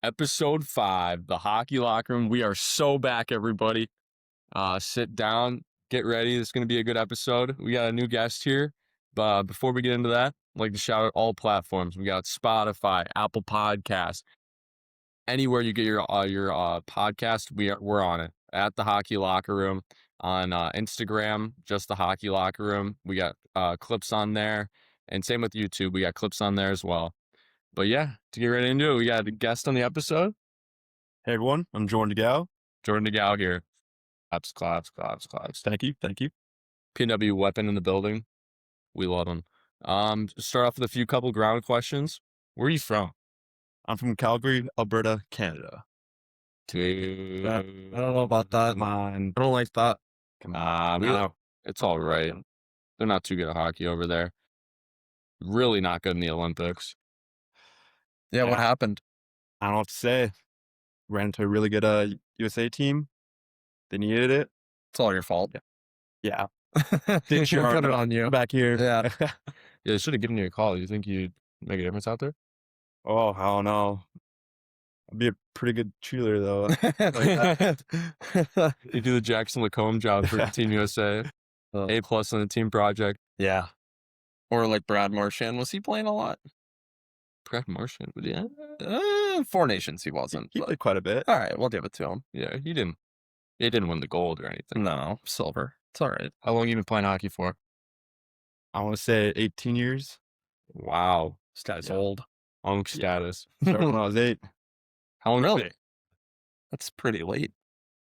Episode 5, the Hockey Locker Room. We are so back, everybody. Sit down, get ready. This is going to be a good episode. We got a new guest here. But before we get into that, I'd like to shout out all platforms. We got Spotify, Apple Podcasts, anywhere you get your podcast. We're on it at the Hockey Locker Room. On Instagram, just the Hockey Locker Room. We got clips on there, and same with YouTube. We got clips on there as well. But yeah, to get right into it, we got a guest on the episode. Hey everyone, I'm Jordan DeGao. Jordan DeGao here. Claps. Thank you. PNW Weapon in the building. We love him. Start off with a couple ground questions. Where are you from? I'm from Calgary, Alberta, Canada. Dude. I don't know about that. Come on. I don't like that. Come on. No. It's all right. They're not too good at hockey over there. Really not good in the Olympics. Yeah, what happened? I don't know what to say. Ran into a really good USA team. They needed it. It's all your fault. Yeah. They should put it on you. Back here. Yeah. Yeah, they should have given you a call. You think you'd make a difference out there? Oh, I don't know. I'd be a pretty good cheerleader though. You do the Jackson Lacombe job for Team USA. A+ on the team project. Yeah. Or like Brad Marchand. Was he playing a lot? Brad Marchand, but yeah. 4 Nations he wasn't. He but- played quite a bit. All right, we'll give it to him. Yeah, he didn't win the gold or anything. No, silver. It's all right. How long you been playing hockey for? I want to say 18 years. Wow. This guy's Yeah. old. Long status. Started when I was 8. How long? Really? That's pretty late.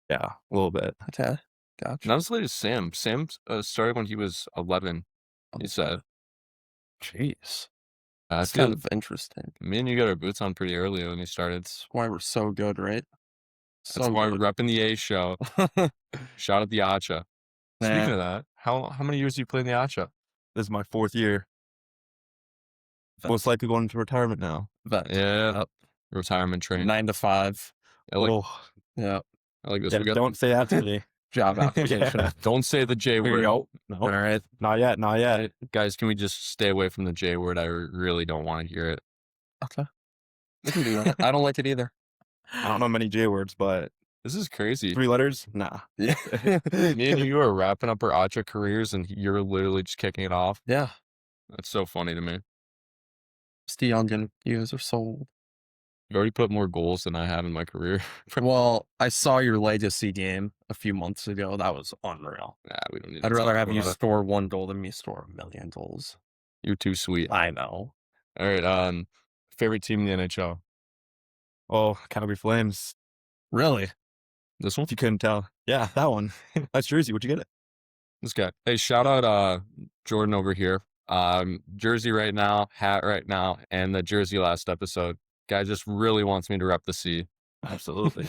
Yeah, a little bit. Okay. Gotcha. Not as late as Sam. Sam started when he was 11, he said. Jeez. I That's feel kind of interesting. me and you got our boots on pretty early when we started. That's why we're so good, right? That's why we're repping the A show. Shout out the ACHA. Speaking of that, how many years do you play in the ACHA? This is my 4th year. Most likely going into retirement now. Yeah. Retirement train. 9 to 5. I like, Oh, Yeah. I like this. yeah, We got don't say that to me. Job application. Don't say the J word. All No, right. not yet. Guys, can we just stay away from the J word? I really don't want to hear it. Okay. We can do that. I don't like it either. I don't know many J words, but This is crazy. 3 letters? Nah. Yeah. Me and you are wrapping up our ACHA careers, and you're literally just kicking it off. Yeah. That's so funny to me. Still young and you guys are so old. You've already put more goals than I have in my career. Well, I saw your legacy game a few months ago. That was unreal. Nah, we don't need to I'd rather talk have you about it. score 1 goal than me score 1 million goals. You're too sweet. I know. All right. Favorite team in the NHL? Oh, Calgary Flames. Really? This one? If you couldn't tell. Yeah, that one. That's Jersey. Where'd you get it? This guy. Hey, shout out Jordan over here. Jersey right now, hat right now, and the jersey last episode. Guy just really wants me to rep the C. Absolutely.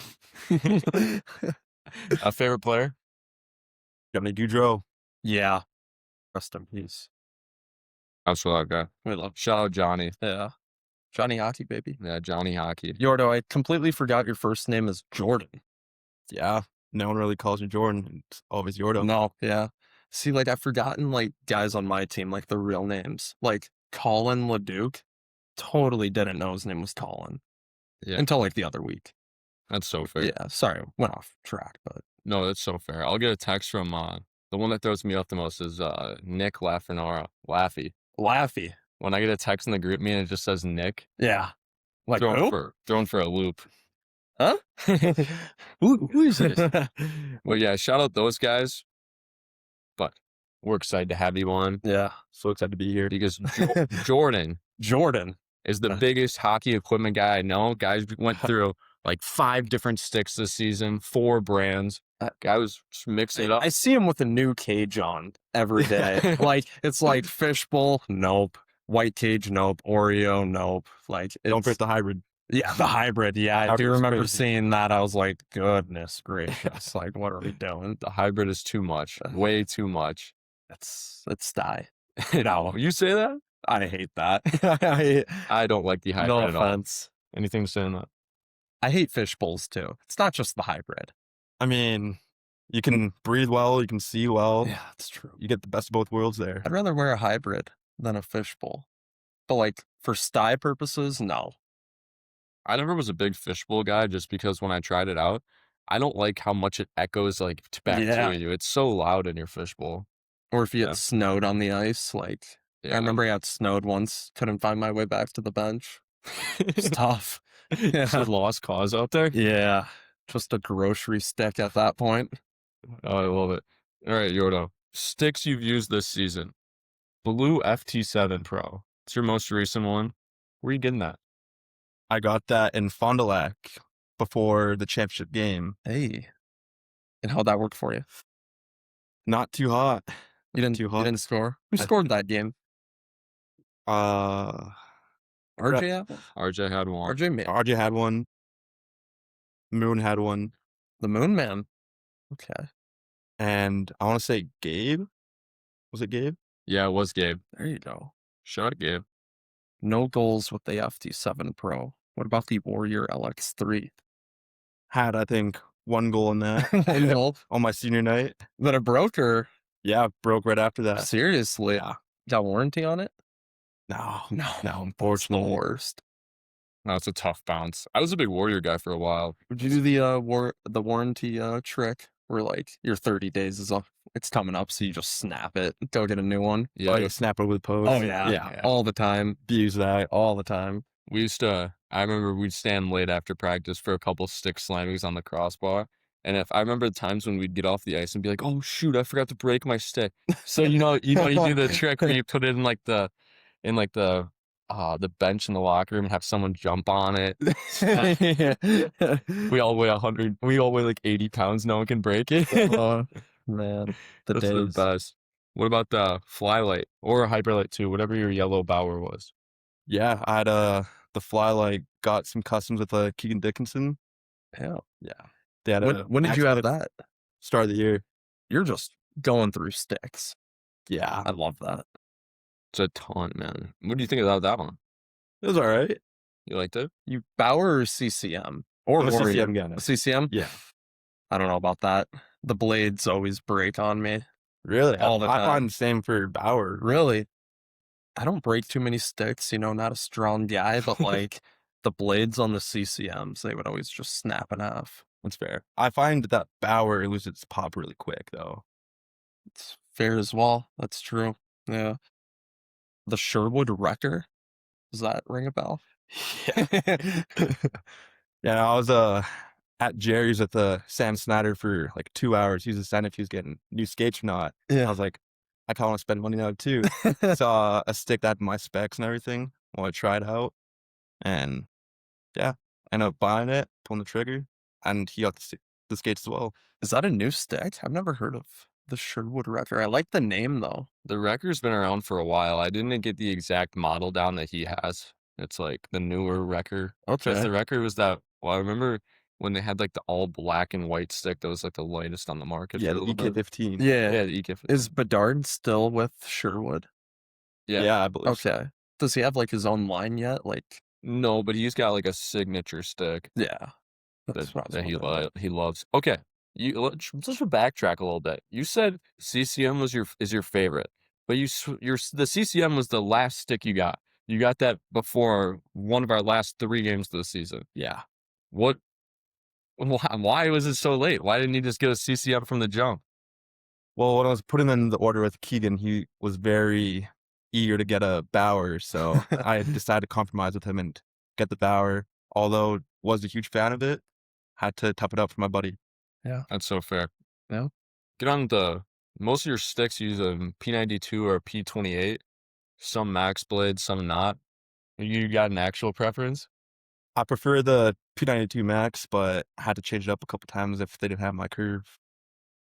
A favorite player? Johnny Gaudreau. Yeah. Rest in peace. That's what I got. We love. Shout out Johnny. Yeah. Johnny Hockey, baby. Yeah, Johnny Hockey. Yordo, I completely forgot your first name is Jordan. Yeah. No one really calls you Jordan. It's always Yordo. No, yeah. See, like, I've forgotten, like, guys on my team, like, their real names. Like, Colin LeDuc. Totally didn't know his name was Colin. Yeah. Until, like, the other week. That's so fair. Yeah, sorry. Went off track, but. No, that's so fair. I'll get a text from the one that throws me off the most is Nick Lafrenara. Laffy. When I get a text in the group me and it just says Nick, Yeah. Like, thrown for a loop. Huh? Who is this? Well, yeah, shout out those guys. But we're excited to have you on Yeah. So excited to be here. because Jordan Jordan. is the biggest hockey equipment guy I know. Guys went through like 5 different sticks this season, 4 brands. Guy was just mixing it up. I see him with a new cage on every day. Like, it's like fishbowl, nope. White cage, nope. Oreo, nope. Like, Don't forget the hybrid. Yeah, the hybrid. Yeah, I do Hybrid's remember crazy. seeing that. I was like, goodness gracious. Like, what are we doing? The hybrid is too much. Way too much. It's die. No, you say that? I hate that. I don't like the hybrid No at all. offense. Anything to say on that? I hate fish bowls too. It's not just the hybrid. I mean, you can breathe well, you can see well. Yeah, that's true. You get the best of both worlds there. I'd rather wear a hybrid than a fish bowl. But like for sty purposes, no. I never was a big fishbowl guy just because when I tried it out, I don't like how much it echoes like back Yeah. to you. It's so loud in your fishbowl. Or if you Yeah. get snowed on the ice, like I Yeah. remember I got snowed once, couldn't find my way back to the bench. It's tough. It's a lost cause out there. Yeah. Just a grocery stick at that point. Oh, I love it. All right, Yordo. Sticks you've used this season. Blue FT7 Pro. It's your most recent one. Where are you getting that? I got that in Fond du Lac before the championship game. Hey. And how'd that work for you? Not too hot. You didn't Too hot. You didn't score? Who scored that game? Uh, RJ had one? RJ had one. RJ made RJ had one. Moon had one. the Moon Man. Okay. And I want to say Gabe. Was it Gabe? Yeah, it was Gabe. There you go. Shout out Gabe. No goals with the FT7 Pro. What about the Warrior LX3? Had, I think, one goal in that One goal. on my senior night. But it broke or Yeah, broke right after that. seriously? Yeah. Got warranty on it? No, No. no, That's the unfortunately. worst. No, it's a tough bounce. I was a big Warrior guy for a while. Would you do the warranty trick where like your 30 days is up? It's coming up, so you just snap it, go get a new one. Yeah, Like snap over the post. Yeah, all the time, Abuse that. all the time. we used to. I remember we'd stand late after practice for a couple stick slammings on the crossbar. And if I remember the times when we'd get off the ice and be like, "Oh shoot, I forgot to break my stick." So you do the trick where you put it in the bench in the locker room and have someone jump on it. We all weigh 100. We all weigh like 80 pounds. No one can break it. Oh, man, the That's the days. best. What about the Flylight or Hyperlight 2, whatever your yellow Bauer was? Yeah, I had the Flylight, got some customs with Keegan Dickinson. Yeah. Yeah. They had When did you have that? Start of the year. You're just going through sticks. Yeah. I love that. It's a ton, man. What do you think about that one? It was all right. You liked it? You Bauer or CCM or I'm a Warrior? CCM guy. CCM? Yeah. I don't know about that. The blades always break on me. Really? All the I time. find the same for Bauer. Really? I don't break too many sticks, not a strong guy, but like the blades on the CCMs, they would always just snap in half. That's fair. I find that Bauer loses its pop really quick, though. It's fair as well. That's true. Yeah. The Sherwood Wrecker? Does that ring a bell? Yeah, I was at Jerry's with Sam Snyder for like 2 hours. He was deciding if he was getting new skates or not. I was like, I kind of want to spend money now too. Saw a stick that had my specs and everything. Want to try it out, and yeah, I ended up buying it, pulling the trigger, and he got the skates as well. Is that a new stick? I've never heard of the Sherwood Wrecker. I like the name though. The Wrecker's been around for a while. I didn't get the exact model down that he has. It's like the newer Wrecker. Okay. The Wrecker was that. Well, I remember when they had like the all black and white stick that was like the lightest on the market. Yeah, for a the little bit. EK15. Yeah, the EK. Is Bedard still with Sherwood? Yeah. I believe. So. Okay. Does he have like his own line yet? Like, No, but he's got like a signature stick yeah. That's what I was that wondering. he loves. Okay, let's just backtrack a little bit. You said CCM was your favorite, but the CCM was the last stick you got. You got that before one of our last 3 games of the season. Yeah. What? Why was it so late? Why didn't you just get a CCM from the jump? Well, when I was putting in the order with Keegan, he was very eager to get a Bauer, so I decided to compromise with him and get the Bauer. Although was a huge fan of it, had to tough it up for my buddy. Yeah. That's so fair. Yeah. Get on most of your sticks use a P92 or a P28. Some max blades, some not. You got an actual preference? I prefer the P92 Max, but I had to change it up a couple times if they didn't have my curve.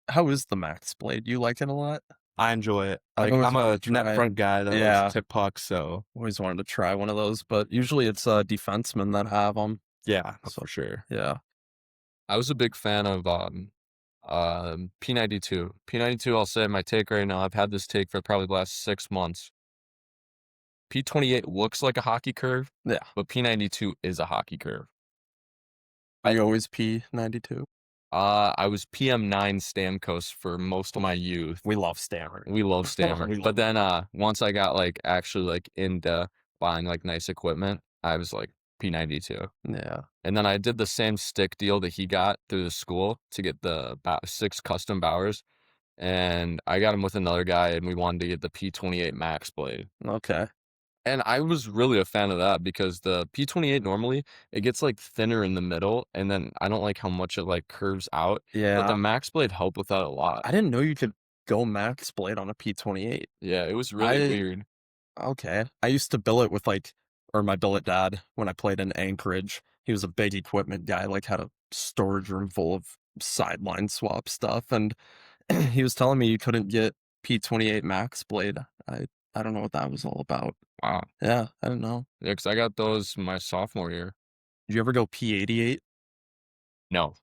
How is the Max blade? You like it a lot? I enjoy it. I've Like, always I'm a wanted to net try it. front guy that Yeah. likes to tip pucks, so Always wanted to try one of those, but usually it's defensemen that have them. yeah, So- for sure. Yeah. I was a big fan of P92. P92, I'll say my take right now. I've had this take for probably the last 6 months. P28 looks like a hockey curve, Yeah. but P92 is a hockey curve. Are you always P92? I was PM9 Stamkos for most of my youth. We love Stammer. We love Stammer. We love But then once I got like actually like into buying like nice equipment, I was like, P92. Yeah. And then I did the same stick deal that he got through the school to get the 6 custom Bauers. And I got him with another guy, and we wanted to get the P28 Max blade. Okay. And I was really a fan of that because the P28 normally, it gets, like, thinner in the middle, and then I don't like how much it, like, curves out. But Yeah. the Max blade helped with that a lot. I didn't know you could go max blade on a P28. Yeah, it was really weird. Okay. I used to billet with my billet dad when I played in Anchorage. He was a big equipment guy, like had a storage room full of sideline swap stuff. And he was telling me you couldn't get P28 max blade. I don't know what that was all about. Wow. Yeah, I don't know. Yeah, because I got those my sophomore year. Did you ever go P88? No.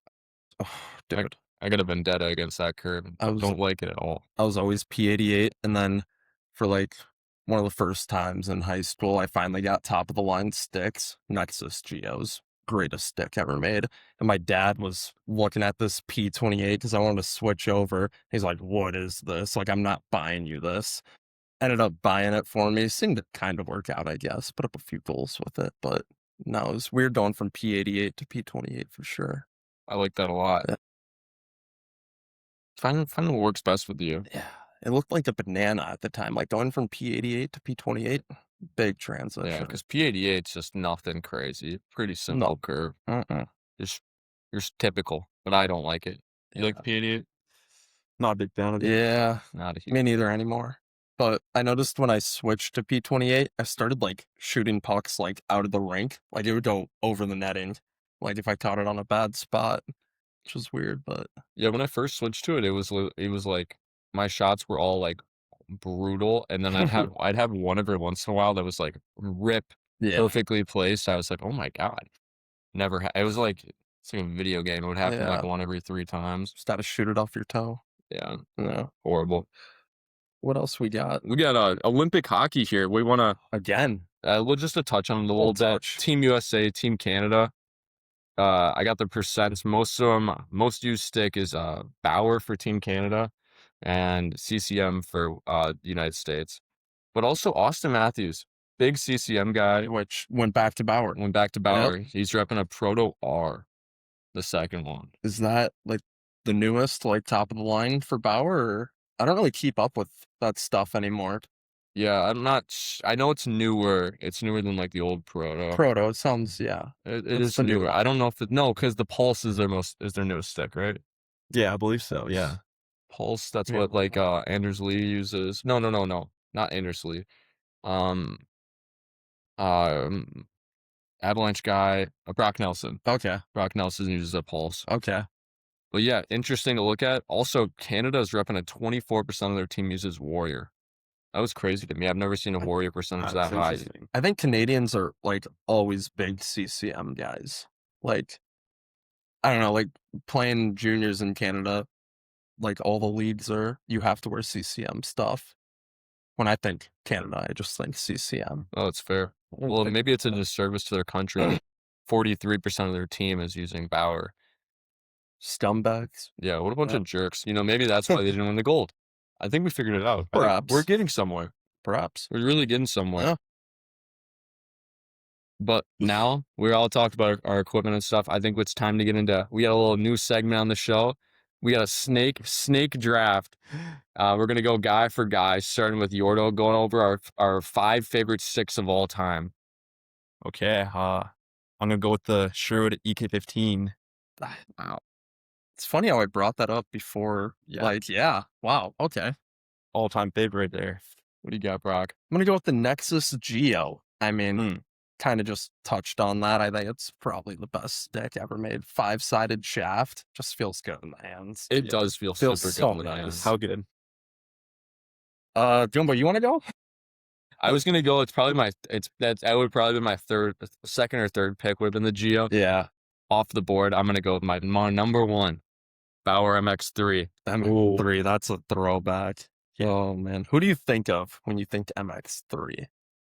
Oh, dude. I got a vendetta against that curve. I was- Don't like it at all. I was always P88, and then for one of the first times in high school, I finally got top of the line sticks, Nexus Geos, greatest stick ever made. And my dad was looking at this P28 because I wanted to switch over. He's like, "What is this? Like, I'm not buying you this." Ended up buying it for me. Seemed to kind of work out, I guess. Put up a few goals with it, but no, it was weird going from P88 to P28 for sure. I like that a lot. Yeah. Find what works best with you. Yeah. It looked like a banana at the time, like going from P88 to P28, big transition. Yeah, because P88 is just nothing crazy. Pretty simple curve. Just typical, but I don't like it. You like the P88? Not a big fan of it. Yeah, Not a huge. me neither anymore. But I noticed when I switched to P28, I started shooting pucks out of the rink. Like it would go over the netting. Like if I caught it on a bad spot, which was weird, but Yeah, when I first switched to it, it was like my shots were all like brutal, and then I'd have one every once in a while that was like rip yeah. perfectly placed. I was like, oh my god, never. It was like it's like a video game. It would happen like Yeah. one every 3 times. Just gotta shoot it off your toe. Yeah, Yeah. horrible. What else we got? We got Olympic hockey here. We want to Again. we'll just to touch on it a little bit. touch. Team USA, Team Canada. I got the percents. Most used stick is Bauer for Team Canada and CCM for the United States. But also Austin Matthews, big CCM guy, Which went back to Bauer. went back to Bauer. He's repping a Proto R, the second one. Is that the newest, top of the line for Bauer? Or I don't really keep up with that stuff anymore. Yeah, I'm not. I know it's newer. It's newer than like the old Proto. Proto, it sounds, yeah. It That's is the new newer. one. I don't know if no, because the Pulse is their newest stick, right? Yeah, I believe so. Yeah. Pulse. That's Yeah. what Anders Lee uses. No, not Anders Lee. Avalanche guy, Brock Nelson. Okay. Brock Nelson uses a Pulse. Okay. But yeah, interesting to look at. Also, Canada is repping at 24% of their team uses Warrior. That was crazy to me. I've never seen a Warrior percentage that high. I think Canadians are always big CCM guys. I don't know, playing juniors in Canada, all the leagues you have to wear CCM stuff. When I think Canada, I just think CCM. Oh, it's fair. Well, maybe it's a disservice to their country. 43% of their team is using Bauer. Scumbags. Yeah, what a bunch of jerks. Maybe that's why they didn't win the gold. I think we figured it out. Perhaps. We're getting somewhere. Perhaps. We're really getting somewhere. Yeah. But now we all talked about our equipment and stuff. I think it's time to get into. We got a little new segment on the show. We got a snake draft. We're gonna go guy for guy, starting with Yordo, going over our 5 favorite sticks of all time. Okay. I'm gonna go with the Sherwood EK15. Wow. It's funny how I brought that up before. Yeah. Wow. Okay. All-time favorite right there. What do you got, Brock? I'm gonna go with the Nexus Geo. I mean, kind of just touched on that. I think it's probably the best stick ever made. 5-sided shaft. Just feels good in the hands. It does feel Feels super so good. in the nice. hands. How good? Jumbo, you want to go? I was gonna go. That would probably be my second or third pick. Would have been the Geo. Yeah. Off the board, I'm gonna go with my number 1, Bauer MX3. MX3, that's a throwback. Oh man, who do you think of when you think MX3?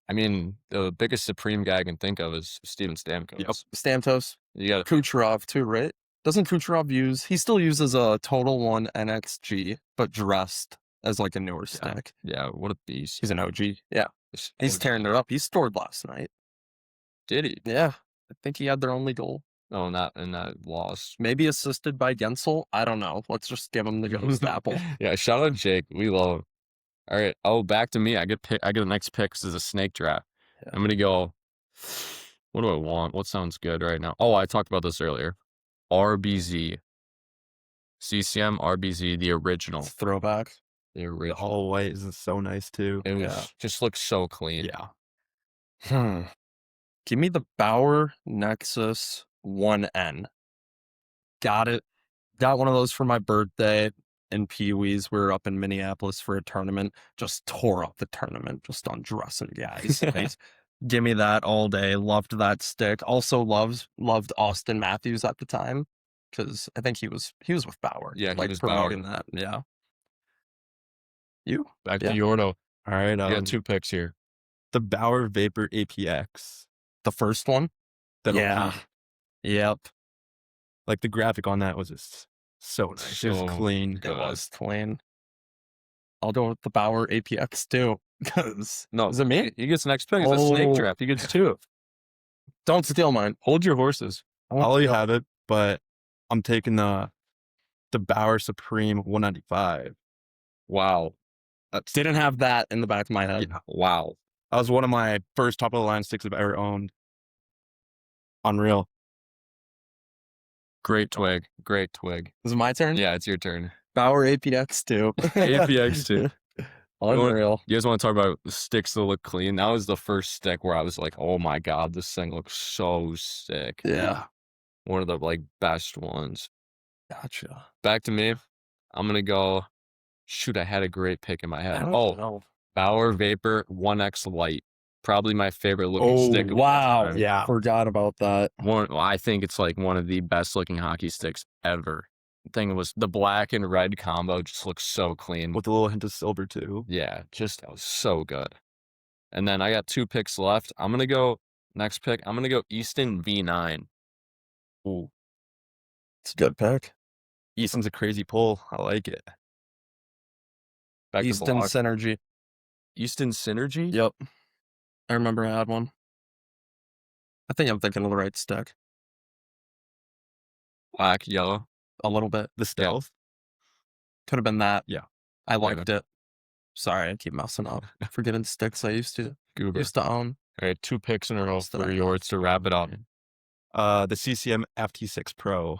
I mean, the biggest Supreme guy I can think of is Steven Stamkos. Yep, Stamkos. You got Kucherov too, right? Doesn't Kucherov he still uses a Total One NXG, but dressed as a newer stick. Yeah, what a beast. He's an OG. Yeah, he's tearing it up. He scored last night. Did he? Yeah, I think he had their only goal. Oh, not in that loss. Maybe assisted by Gensel. I don't know. Let's just give him the ghost apple. Yeah, shout out Jake. We love him. All right. Oh, back to me. I get the next pick. This is a snake draft. Yeah. I'm gonna go. What do I want? What sounds good right now? Oh, I talked about this earlier. RBZ. CCM RBZ, the original. It's throwback. The The original. all white is so nice too. It was Yeah. just looks so clean. Yeah. Give me the Bauer Nexus 1N. Got it. Got one of those for my birthday in Pee Wee's. We were up in Minneapolis for a tournament. Just tore up the tournament, just undressing guys. Right? Give me that all day. Loved that stick. Also loved Austin Matthews at the time because I think he was with Bauer. Yeah, he like was promoting that. Yeah. You? Back Yeah. to Yordo. All right. You got 2 picks here. The Bauer Vapor APX. The first one? That Yeah. OP. Yep. Like the graphic on that was just so nice. It was So clean. good. It was clean. I'll go with the Bauer APX too. Because No, is it me? He gets next pick. It's a snake Oh. draft. He gets 2. Don't steal mine. Hold your horses. I'll let you have it, but I'm taking the Bauer Supreme 195. Wow. Didn't have that in the back of my head. Yeah. Wow. That was one of my first top of the line sticks I've ever owned. Unreal. Great twig. Great twig. Is it my turn? Yeah, it's your turn. Bauer APX too. APX too. Unreal. You guys want to talk about the sticks that look clean? That was the first stick where I was like, oh my God, this thing looks so sick. Yeah. One of the like best ones. Gotcha. Back to me. I'm going to go. Shoot, I had a great pick in my head. Oh, Oh, Bauer Vapor 1X Light. Probably my favorite looking stick. of all wow. time. Yeah. Forgot about that. I think it's like one of the best looking hockey sticks ever. The thing was the black and red combo just looks so clean. With a little hint of silver too. Yeah, just that was so good. And then I got 2 picks left. I'm gonna go next pick. I'm gonna go Easton V9. Ooh. It's a good pick. Easton's a crazy pull. I like it. Back to Easton block. Synergy. Easton Synergy. Yep. I remember I had one. I think I'm thinking of the right stick. Black, yellow. A little bit. The stealth. Could have been that. Yeah. I liked it. Sorry, I keep messing up. Forgetting sticks I used to Goober. own. All right, 2 picks in a row What's the for next yours to wrap it up. The CCM FT6 Pro.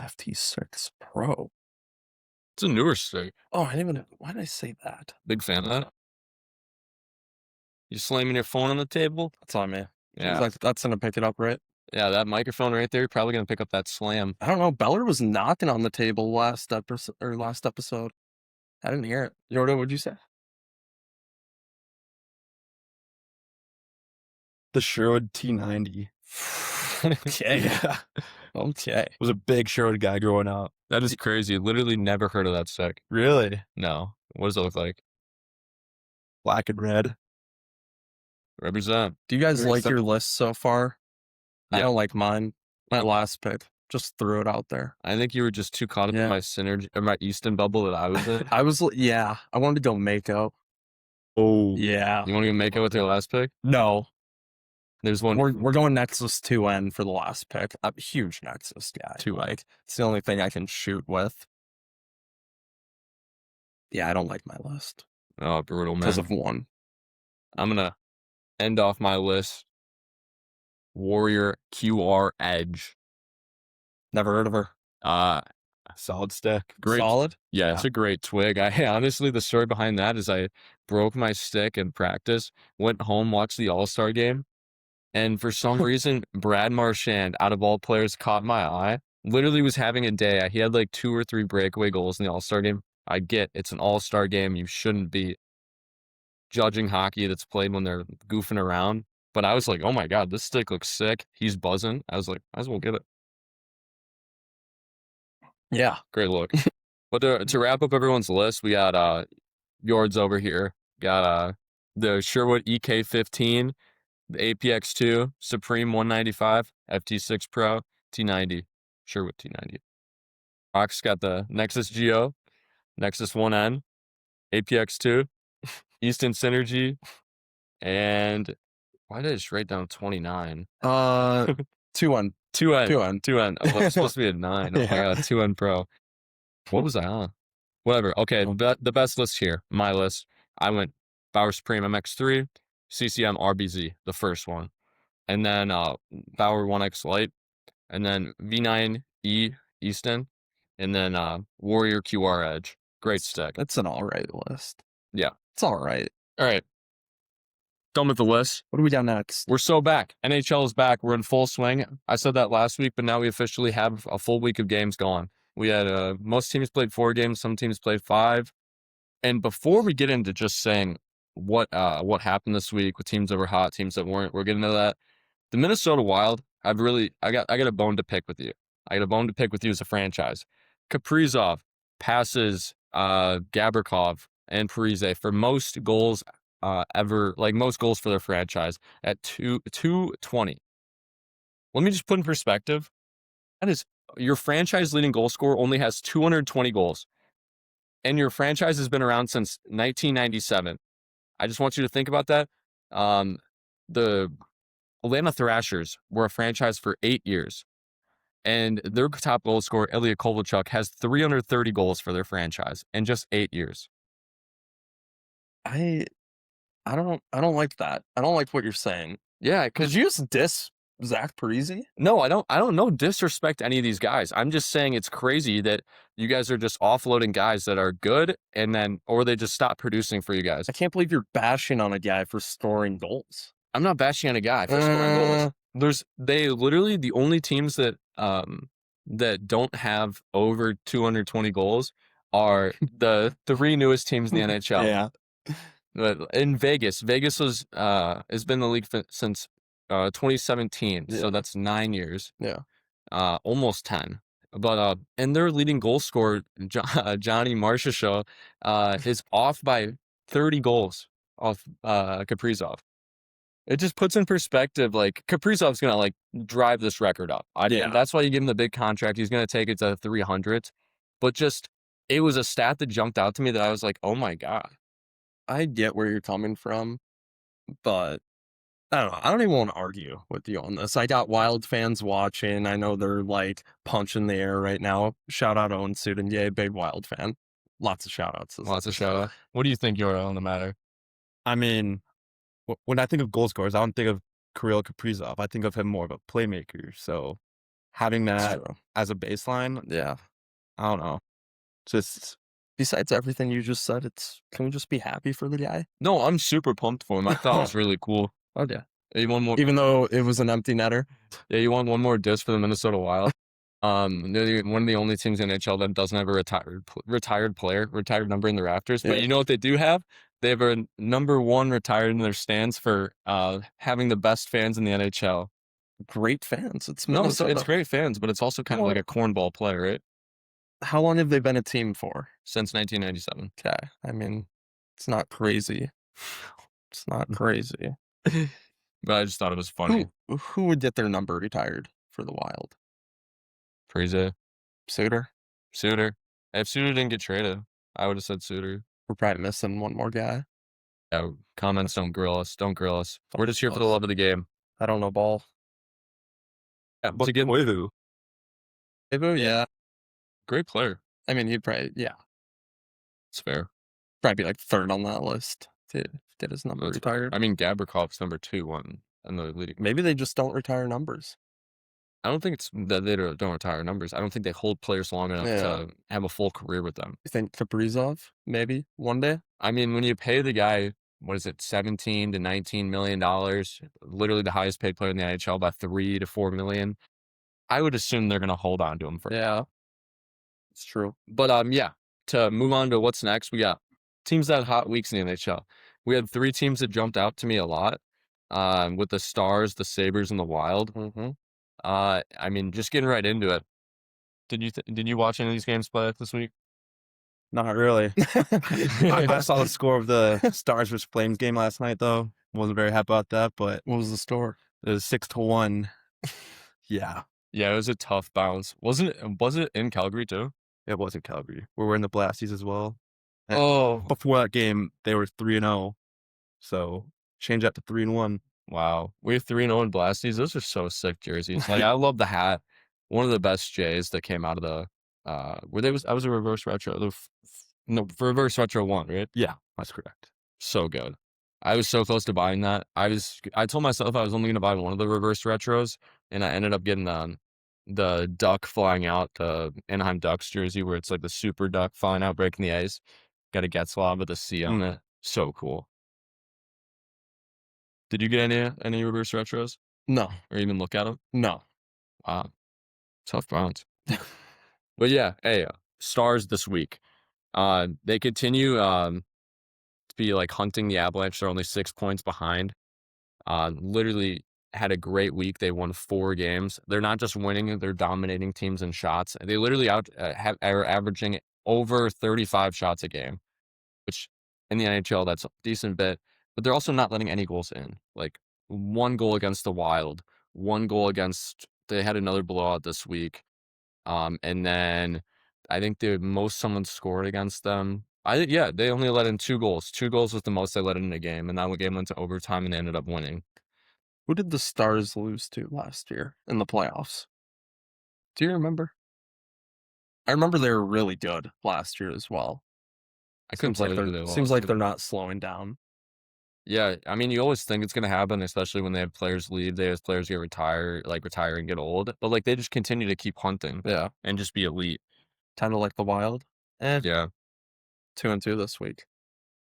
FT6 Pro. It's a newer stick. Oh, I didn't even. Why did I say that? Big fan of that. You slamming your phone on the table? That's on me. Yeah. That's gonna pick it up, right? Yeah, that microphone right there, probably gonna pick up that slam. I don't know. Beller was knocking on the table last episode. I didn't hear it. Yordo, what'd you say? The Sherwood T90. Okay. Yeah. Okay. Was a big Sherwood guy growing up. That is crazy. Literally never heard of that stick. Really? No. What does it look like? Black and red. Represent. Do you guys Very like your simple. list so far? I Yeah. don't like mine. My last pick. Just threw it out there. I think you were just too caught up Yeah. in my synergy or my Easton bubble that I was in. Yeah. I wanted to go Mako. Oh. Yeah. You want to make it with your last pick? No. There's one. We're going Nexus 2N for the last pick. I'm a huge Nexus guy. 2N. Like, it's the only thing I can shoot with. Yeah, I don't like my list Oh, brutal, man. because of one. I'm going to end off my list. Warrior QR Edge. Never heard of her. Solid stick. Great. Solid. Yeah, it's a great twig. Honestly, the story behind that is I broke my stick in practice, went home, watched the All-Star game, and for some reason, Brad Marchand, out of all players, caught my eye. Literally was having a day. He had like 2 or 3 breakaway goals in the All-Star game. I get it's an All-Star game. You shouldn't be judging hockey that's played when they're goofing around. But I was like, oh my God, this stick looks sick. He's buzzing. I was like, might as well get it. Yeah. Great look. But to wrap up everyone's list, we got Yards over here. Got the Sherwood EK15, the APX2, Supreme 195, FT6 Pro, T90, Sherwood T90. Rock's got the Nexus Geo, Nexus 1N, APX2, Easton Synergy, and Why did I just write down 29? 2-1. 2N. 2-1. 2N. Oh, it's supposed to be a 9. Oh my Yeah. god, 2N Pro. What was I on? Whatever. Okay, the best list here. My list. I went Bauer Supreme MX3, CCM RBZ, the first one. And then Bauer 1X Lite. And then V9E Easton. And then Warrior QR Edge. Great stick. It's an all right list. Yeah. It's all right. All right. Done with the list. What do we got next? We're so back. NHL is back. We're in full swing. I said that last week, but now we officially have a full week of games going. We had most teams played 4 games, some teams played 5. And before we get into just saying what happened this week with teams that were hot, teams that weren't, we're getting into that. The Minnesota Wild, I got a bone to pick with you. I got a bone to pick with you as a franchise. Kaprizov passes Gavrikov and Parise for most goals ever, like most goals for their franchise at 220. Let me just put in perspective. That is, your franchise leading goal scorer only has 220 goals. And your franchise has been around since 1997. I just want you to think about that. The Atlanta Thrashers were a franchise for 8 years. And their top goal scorer, Ilya Kovalchuk, has 330 goals for their franchise in just 8 years. I don't like that. I don't like what you're saying. Yeah, Could you just diss Zach Parise? no, I don't know disrespect any of these guys. I'm just saying it's crazy that you guys are just offloading guys that are good and then or they just stop producing for you guys. I can't believe you're bashing on a guy for scoring goals. I'm not bashing on a guy for scoring goals. They literally the only teams that don't have over 220 goals are the 3 newest teams in the NHL. Yeah. But in Vegas was has been in the league since 2017, so that's 9 years. Yeah. Almost 10. But and their leading goal scorer, Johnny Marchessault, is off by 30 goals off Kaprizov. It just puts in perspective, like Kaprizov's gonna like drive this record up. Yeah. That's why you give him the big contract. He's gonna take it to 300. But just it was a stat that jumped out to me that I was like, oh my god. I get where you're coming from, but I don't know. I don't even want to argue with you on this. I got Wild fans watching. I know they're like punching the air right now. Shout out Owen Sudin. Yay, big Wild fan. Lots of shout outs. Lots of shout out. What do you think you're on the matter? I mean, when I think of goal scorers, I don't think of Kirill Kaprizov. I think of him more of a playmaker. So having that as a baseline, Yeah. I don't know. Just Besides everything you just said, can we just be happy for the guy? No, I'm super pumped for him. I thought it was really cool. Oh yeah. You want more? Even though it was an empty netter. Yeah, you want one more diss for the Minnesota Wild? They're one of the only teams in NHL that doesn't have a retired number in the rafters. But Yeah. you know what they do have? They have a number 1 retired in their stands for having the best fans in the NHL. Great fans. It's No, Minnesota. it's great fans, but it's also kind of like a cornball player, right? How long have they been a team for? Since 1997. Okay. I mean, it's not crazy. It's not crazy. But I just thought it was funny. Who would get their number retired for the Wild? Parise. Suter? Suter. If Suter didn't get traded, I would have said Suter. We're probably missing one more guy. Yeah, comments don't grill us. Don't grill us. We're just here for the love of the game. I don't know ball. Yeah, but to get Koivu. Yeah. great player. I mean, he'd probably, yeah. It's fair. Probably be like 3rd on that list to get his number retired. I mean, Gabrikov's number 2 in the leading. Maybe they just don't retire numbers. I don't think it's that they don't retire numbers. I don't think they hold players long enough to have a full career with them. You think Kaprizov, maybe, one day? I mean, when you pay the guy, what is it, $17 to $19 million, literally the highest paid player in the NHL by $3 to $4 million, I would assume they're going to hold on to him for. Yeah, it's true. But yeah, to move on to what's next, we got teams that had hot weeks in the NHL. We had 3 teams that jumped out to me a lot, with the Stars, the Sabres, and the Wild. Mm-hmm. I mean, just getting right into it. Did you watch any of these games play this week? Not really. I saw the score of the Stars vs Flames game last night, though. Wasn't very happy about that, but What was the score? it was 6-1. Yeah, Yeah, it was a tough bounce. Was it in Calgary too? it was in Calgary. We were in the Blasties as well. And Oh, before that game, they were 3-0. So change that to 3-1. Wow. We have 3-0 in Blasties. Those are so sick jerseys. Like, I love the hat. One of the best J's that came out of the, I was a reverse retro. No, reverse retro 1, right? Yeah, that's correct. So good. I was so close to buying that. I told myself I was only going to buy one of the reverse retros, and I ended up getting the duck flying out, the Anaheim Ducks jersey, where it's like the super duck flying out, breaking the ice. Got a Getzlaw with a C on it. So cool. Did you get any reverse retros No, or even look at them? no. Wow, tough Browns. But yeah, hey, Stars this week. They continue to be like hunting the Avalanche. They're only 6 points behind. Literally had a great week. They won 4 games. They're not just winning; they're dominating teams in shots. They literally are averaging over 35 shots a game, which in the NHL that's a decent bit. But they're also not letting any goals in. Like 1 goal against the Wild, 1 goal against. They had another blowout this week. And then I think the most someone scored against them. They only let in 2 goals. 2 goals was the most they let in a game, and that game went to overtime, and they ended up winning. Who did the Stars lose to last year in the playoffs? Do you remember? I remember they were really good last year as well. I couldn't tell you who they lost Seems like to. they're not slowing down. Yeah, I mean, you always think it's gonna happen, especially when they have players leave. They have players retire and get old, but like they just continue to keep hunting Yeah, and just be elite. kind of like the Wild. Yeah, 2-2 this week.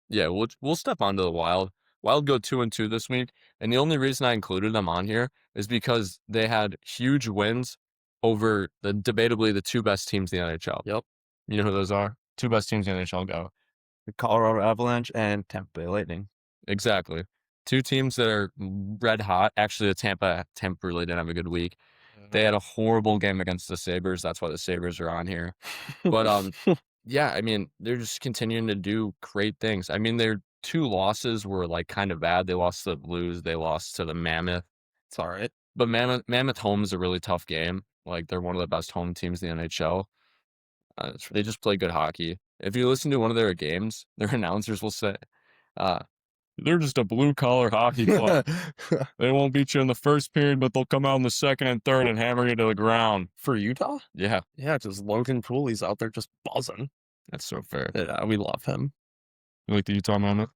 yeah. We'll step onto the Wild. Wild go 2-2 this week, and the only reason I included them on here is because they had huge wins over debatably the 2 best teams in the NHL. Yep. You know who those are? 2 best teams in the NHL go. The Colorado Avalanche and Tampa Bay Lightning. Exactly. 2 teams that are red hot. Actually, the Tampa really didn't have a good week. They had a horrible game against the Sabres. That's why the Sabres are on here. But yeah, I mean, they're just continuing to do great things. I mean, their 2 losses were like kind of bad. They lost to the Blues. They lost to the Mammoth. It's all right. But Mammoth home is a really tough game. Like they're one of the best home teams in the NHL. They just play good hockey. If you listen to one of their games, their announcers will say, they're just a blue-collar hockey club. They won't beat you in the first period, but they'll come out in the second and third and hammer you to the ground. For Utah? Yeah, Yeah, just Logan Pooley's out there just buzzing. that's so fair. Yeah, we love him. You like the Utah Mammoth?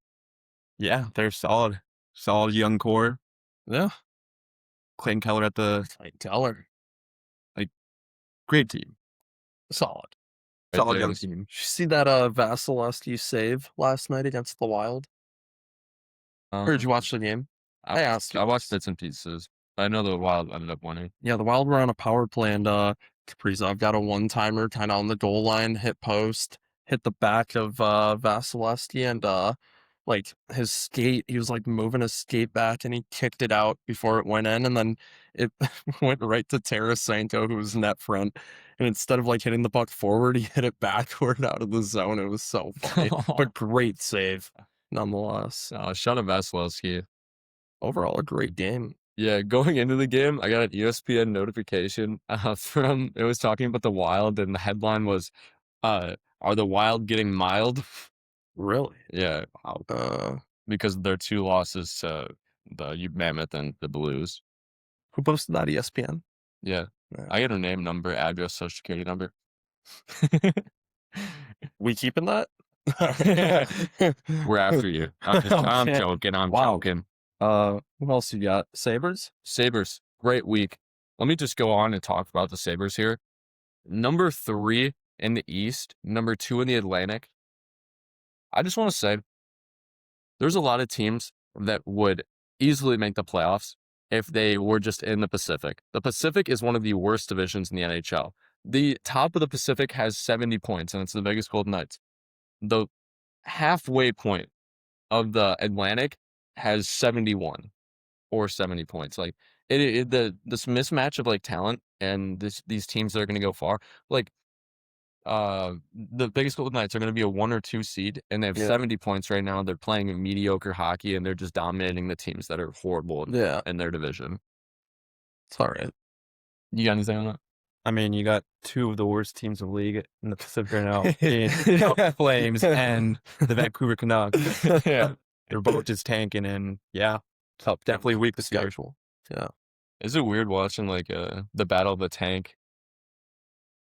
Yeah, they're solid. Solid young core. Yeah. Clayton Keller at the Keller. great team. Solid. Right Solid there. young team. Did you see that Vasilevsky save last night against the Wild? Or did you watch the game? I asked you I watched this. bits and pieces. I know the Wild ended up winning. Yeah, the Wild were on a power play, and Kaprizov got a one-timer kind of on the goal line, hit post, hit the back of Vasilevsky, and like his skate, he was like moving his skate back, and he kicked it out before it went in, and then it went right to Tarasenko, who was net front, and instead of like hitting the puck forward, he hit it backward out of the zone. It was so funny, but great save nonetheless. Shout out Vasilevsky. Overall, a great game. Yeah, going into the game, I got an ESPN notification from it was talking about the Wild, and the headline was, "Are the Wild getting mild?" Really? Yeah, because of their 2 losses to the Mammoth and the Blues. Who posted that? ESPN? Yeah, Yeah. I get her name, number, address, social security number. We keeping that? We're after you. I'm Okay. joking. I'm Wow. joking. What else you got? Sabres? Sabres, great week. Let me just go on and talk about the Sabres here. Number 3 in the East, number 2 in the Atlantic. I just want to say there's a lot of teams that would easily make the playoffs if they were just in the Pacific. The Pacific is one of the worst divisions in the NHL. The top of the Pacific has 70 points, and it's the Vegas Golden Knights. The halfway point of the Atlantic has 71 or 70 points. Like this mismatch of like talent and these teams that are going to go far. Like the biggest Golden Knights are going to be a 1 or 2 seed, and they have 70 points right now. They're playing mediocre hockey, and they're just dominating the teams that are horrible in their division. It's all right. You got anything on that? I mean, you got 2 of the worst teams in the league in the Pacific right now, in Flames and the Vancouver Canucks. Yeah. They're both just tanking, and yeah, So definitely weak this year. schedule. Yeah. Is it weird watching like the battle of the tank?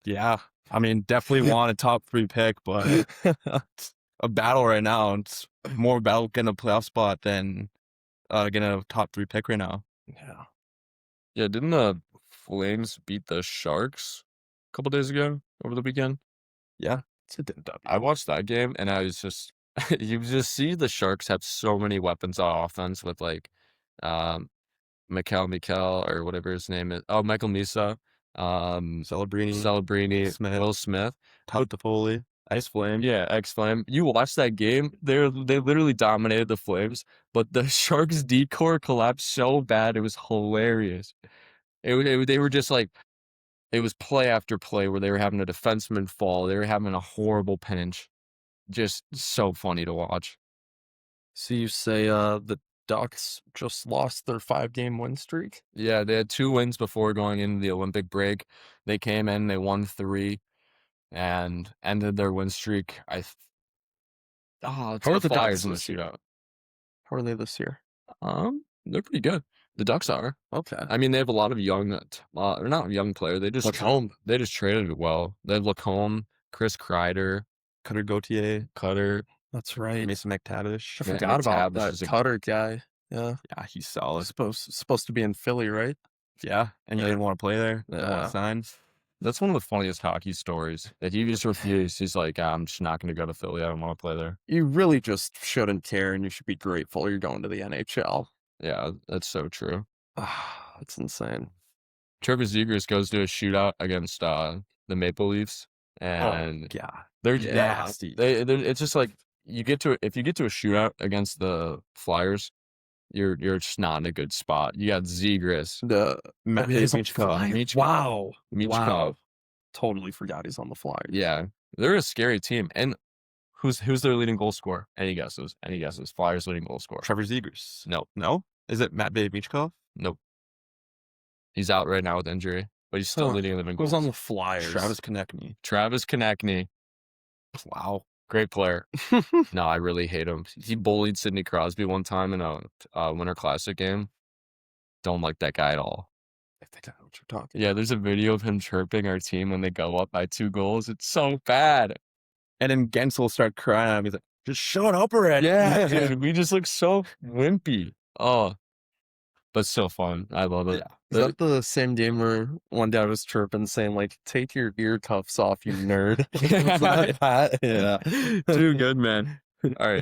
Yeah. I mean, definitely want a top 3 pick, but it's a battle right now. It's more about getting a playoff spot than getting a top 3 pick right now. Yeah. Yeah, didn't the Flames beat the Sharks a couple days ago over the weekend? Yeah. It's a W. I watched that game and I was just you just see the Sharks have so many weapons on offense with like um Mikel or whatever his name is. Oh, Michael Misa, Celebrini, Smith. Will Smith. Todd Foley, Ice Flame. Yeah, X-Flame. You watch that game, they literally dominated the Flames, but the Sharks decor collapsed so bad, it was hilarious. They were just like, it was play after play where they were having a defenseman fall. They were having a horrible pinch. Just so funny to watch. So you say the Ducks just lost their 5-game win streak? Yeah, they had 2 wins before going into the Olympic break. They came in, they won 3 and ended their win streak. It's How the are the Flyers Ducks in the this year? shootout. How are they this year? They're pretty good. The Ducks are. Okay. I mean, they have a lot of young, they're not young players. They just Lacombe. They just traded it well. They have Lacombe, Chris Kreider, Cutter Gauthier, Cutter. That's right. Mason McTavish. I Yeah, forgot about McTavish is that a- Cutter guy. Yeah. Yeah, he's solid. Supposed to be in Philly, right? Yeah, and he Yeah. didn't want to play there. Didn't want Yeah. to sign. That's one of the funniest hockey stories that he just refused. He's like, I'm just not going to go to Philly. I don't want to play there. You really just shouldn't care, and you should be grateful you're going to the NHL. Yeah, that's so true. That's insane. Trevor Zegras goes to a shootout against the Maple Leafs, and Yeah. they're Yeah. Nasty. It's just like if you get to a shootout against the Flyers, you're just not in a good spot. You got Zegras, The Matt he's on Michkov. Flyers. Wow. Michkov. Wow. Totally forgot he's on the Flyers. Yeah, they're a scary team. And who's their leading goal scorer? Any guesses? Any guesses? Flyers leading goal scorer? Trevor Zegras. No, No? Is it Matt Michkov? nope. He's out right now with injury, but he's still Huh. leading them in Who's goals. on the Flyers? Travis Konechny. Travis Konechny. Wow, great player. No, I really hate him. He bullied Sidney Crosby one time in a Winter Classic game. Don't like that guy at all. I think I know what you're talking Yeah, there's a video of him chirping our team when they go up by 2 goals. It's so bad. And then Gensel started crying at him. He's like, just shut up already. Yeah, dude, we just look so wimpy. Oh, but still fun. I love it. Yeah. Is that the same game where one dad was chirping saying, like, take your ear cuffs off, you nerd? Yeah. Too good, man. All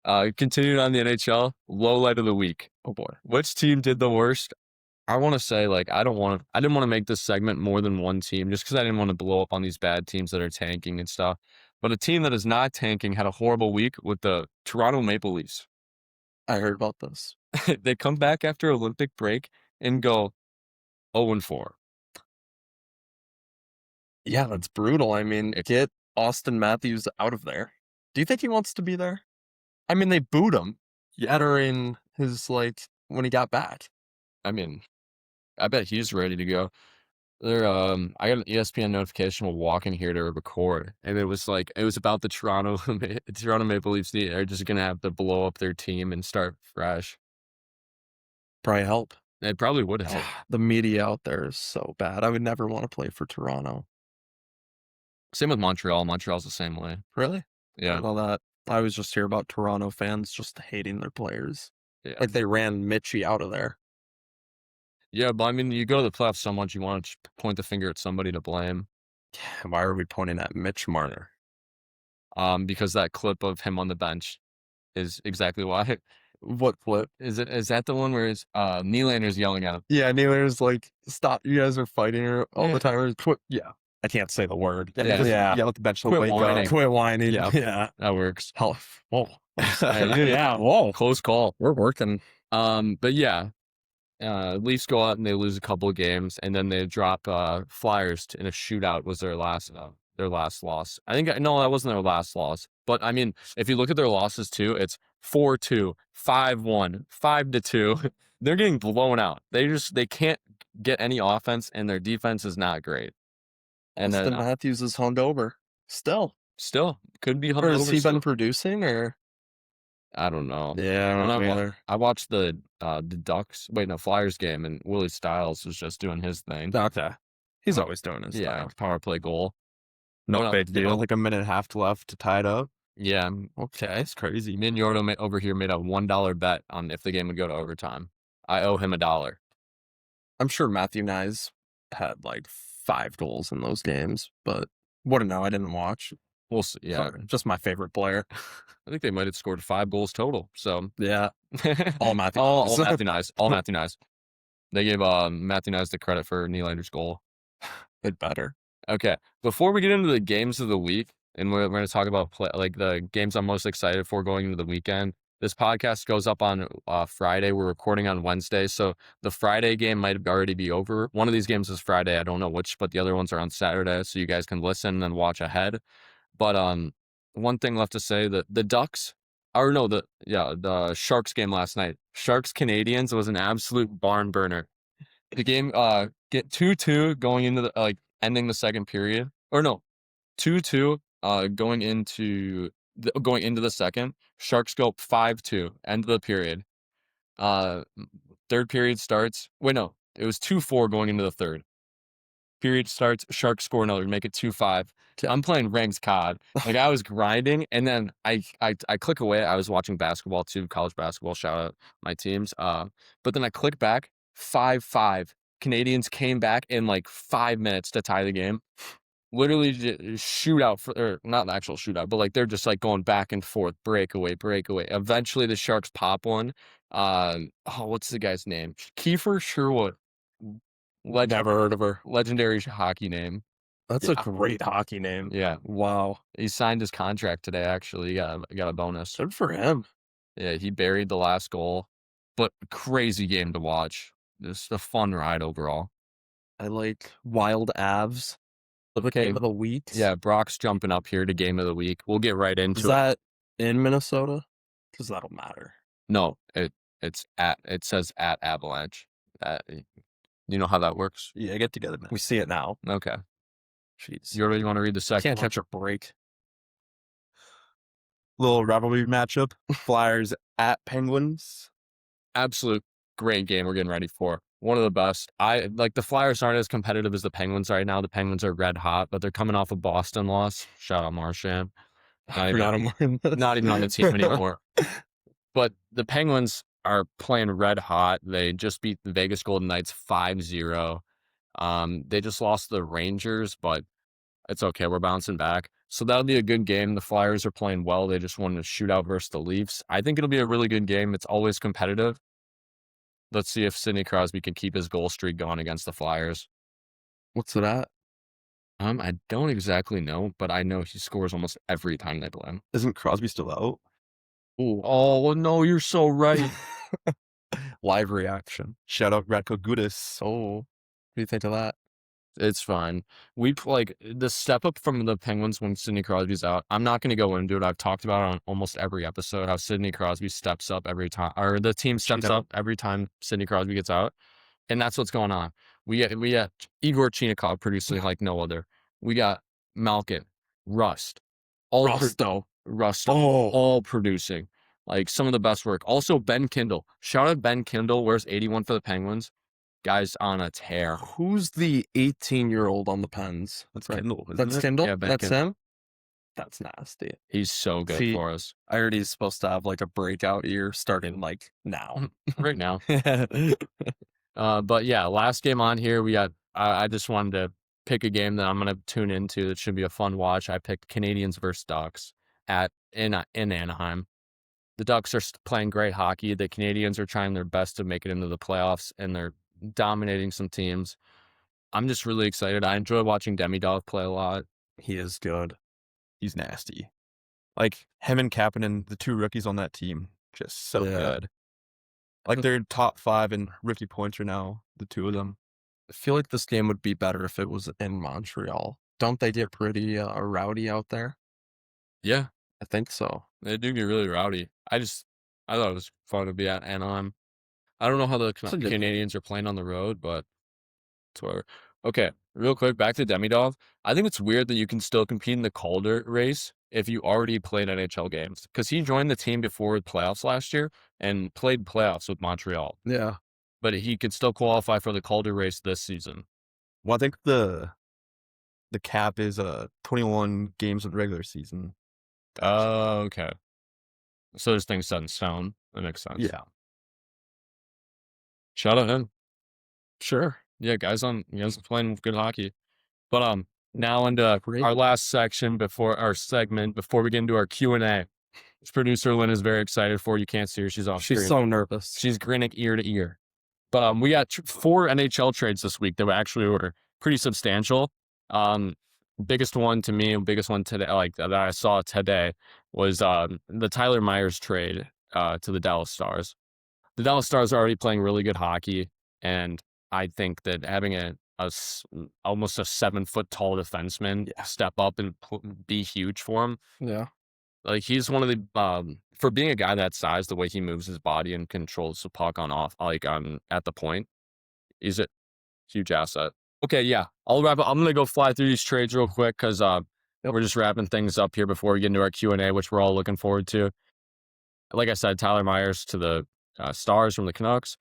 right. Continuing on the NHL, low light of the week. Oh, boy. Which team did the worst? I want to say, like, I didn't want to make this segment more than one team just because I didn't want to blow up on these bad teams that are tanking and stuff. But a team that is not tanking had a horrible week with the Toronto Maple Leafs. I heard about this. They come back after Olympic break and go 0-4. Yeah, that's brutal. I mean, get Austin Matthews out of there. Do you think he wants to be there? I mean, they booed him during his, like, when he got back. I mean, I bet he's ready to go. There, I got an ESPN notification while walking here to record, and it was about the Toronto Maple Leafs. They're just gonna have to blow up their team and start fresh. Probably help. It probably would help. The media out there is so bad. I would never want to play for Toronto. Same with Montreal. Montreal's the same way. Really? Yeah, Well, that I was just here about Toronto fans just hating their players. yeah, Like they ran Mitchie out of there. yeah. But I mean, you go to the playoffs so much, you want to point the finger at somebody to blame. Why are we pointing at Mitch Marner? Because that clip of him on the bench is exactly why. What clip? Is that the one where Nylander's yelling at him? Yeah, Naylor's like, stop, you guys are fighting all Yeah. the time. Or quit. Yeah. I can't say the word. Yeah. Yell at the bench. Quit Wake up. whining. Quit whining. Yeah. Yeah. That works. Hell, whoa. Yeah. Whoa. Close call. We're working. But yeah, Leafs go out and they lose a couple of games, and then they drop Flyers in a shootout. Was their last loss? I think no, that wasn't their last loss. But I mean, if you look at their losses too, it's 4-2, 5-1, 5-2. They're getting blown out. They can't get any offense, and their defense is not great. And Austin then Matthews is hungover. Still. still could be Or has hungover he still. been producing or? I don't know. Yeah, When I I, don't wa- either. I watched the Flyers game, and Willie Stiles was just doing his thing. Okay. He's Oh, always doing his Yeah, thing. power play goal. No When I- big deal. Like a minute and a half left to tie it up. Yeah, Okay. It's crazy. me and Yordo over here made a $1 bet on if the game would go to overtime. I owe him $1. I'm sure Matthew Nyes had like 5 goals in those games, but wouldn't know. I didn't watch. We'll see. Yeah, Sorry, just my favorite player. I think they might have scored 5 goals total. So Yeah. All Matthew all Nyes. Matthew Nyes. All Matthew Nyes. They gave Matthew Nyes the credit for Nylander's goal. It better. Okay, before we get into the games of the week, and we're going to talk about the games I'm most excited for going into the weekend. This podcast goes up on Friday. We're recording on Wednesday, so the Friday game might already be over. One of these games is Friday. I don't know which, but the other ones are on Saturday, so you guys can listen and watch ahead. But one thing left to say, the Ducks, or no, the Sharks game last night. Sharks Canadians was an absolute barn burner. The game get 2-2 going into the ending the second period, or no, 2-2 going into the second. Sharks go 5-2 end of the period. Third period starts. Wait, no, it was 2-4 going into the third. Period starts. Sharks score another, make it 2-5. I'm playing ranked COD. Like I was grinding, and then I click away. I was watching basketball too, college basketball. Shout out my teams. But then I click back. 5-5. Canadians came back in like 5 minutes to tie the game. Literally just shootout or not the actual shootout, but like they're just like going back and forth, breakaway. Eventually the Sharks pop one. What's the guy's name? Kiefer Sherwood. Never heard of her. Legendary hockey name. That's Yeah. a great hockey name. Yeah. Wow. He signed his contract today, actually. He got a bonus. Good for him. Yeah, he buried the last goal. But crazy game to watch. Just a fun ride overall. I like Wild Avs. The game of the week. Yeah, Brock's jumping up here to game of the week. We'll get right into Is it. that in Minnesota? Because that'll matter. No, it says at Avalanche. You know how that works? Yeah, get together, man. We see it now. Okay. Jeez. You already want to read the second Can't one? catch a break. Little rivalry matchup. Flyers at Penguins. Absolute great game we're getting ready for. One of the best. I like the Flyers aren't as competitive as the Penguins right now. The Penguins are red hot, but they're coming off a Boston loss. Shout out Marchand. Not even on the team anymore. But the Penguins are playing red hot. They just beat the Vegas Golden Knights 5-0. They just lost to the Rangers, but it's okay. We're bouncing back. So that'll be a good game. The Flyers are playing well. They just won a shootout versus the Leafs. I think it'll be a really good game. It's always competitive. Let's see if Sidney Crosby can keep his goal streak going against the Flyers. What's it at? I don't exactly know, but I know he scores almost every time they play him. Isn't Crosby still out? Ooh. Oh, well, no, you're so right. Live reaction. Shout out Radko Gudas. Oh, what do you think of that? It's fine. We like the step up from the Penguins when Sidney Crosby's out. I'm not going to go into it. I've talked about it on almost every episode how Sidney Crosby steps up every time, or the team steps up every time Sidney Crosby gets out, and that's what's going on. We got Igor Chinakhov producing like no other. We got Malkin, Rust, Rusto. all producing like some of the best work. Also Ben Kindle. Shout out Ben Kindle. Wears 81 for the Penguins. Guy's on a tear. Who's the 18-year-old on the Pens? That's Kendall. That's Isn't it? Kindle? Yeah, Ben That's Kindle. him? That's nasty. He's so good See, for us I heard he's supposed to have like a breakout year starting like now. right now. But yeah, last game on here, we got. I just wanted to pick a game that I'm gonna tune into. That should be a fun watch. I picked Canadians versus Ducks in Anaheim. The Ducks are playing great hockey. The Canadians are trying their best to make it into the playoffs, and they're dominating some teams. I'm just really excited. I enjoy watching Demidov play a lot. He is good. He's nasty. Like him and Kapanen, the two rookies on that team, just so Yeah. good. Like they're top 5 in rookie points right now, the two of them. I feel like this game would be better if it was in Montreal. Don't they get pretty rowdy out there? Yeah, I think so. they do get really rowdy. I thought it was fun to be at Anaheim. I don't know how the a good game. Canadians are playing on the road, but it's whatever. Okay, real quick, back to Demidov. I think it's weird that you can still compete in the Calder race if you already played NHL games, because he joined the team before the playoffs last year and played playoffs with Montreal, Yeah. but he could still qualify for the Calder race this season. Well, I think the cap is 21 games in the regular season. Oh, okay. So there's things set in stone. That makes sense. Yeah. Shout out him. Sure. Yeah, you guys are playing good hockey. But now into Great. our last section before our segment, before we get into our Q&A. Which producer Lynn is very excited for. You can't see her. She's off She's screen. so nervous. She's grinning ear to ear. But we got 4 NHL trades this week that were pretty substantial. Biggest one to me, biggest one today, like that I saw today, was the Tyler Myers trade to the Dallas Stars. The Dallas Stars are already playing really good hockey, and I think that having almost a 7-foot tall defenseman step up and be huge for him. Yeah. Like, he's one of the for being a guy that size, the way he moves his body and controls the puck at the point, he's a huge asset. Okay, yeah, I'll wrap up. I'm gonna go fly through these trades real quick because we're just wrapping things up here before we get into our Q&A, which we're all looking forward to. Like I said, Tyler Myers to the Stars from the Canucks.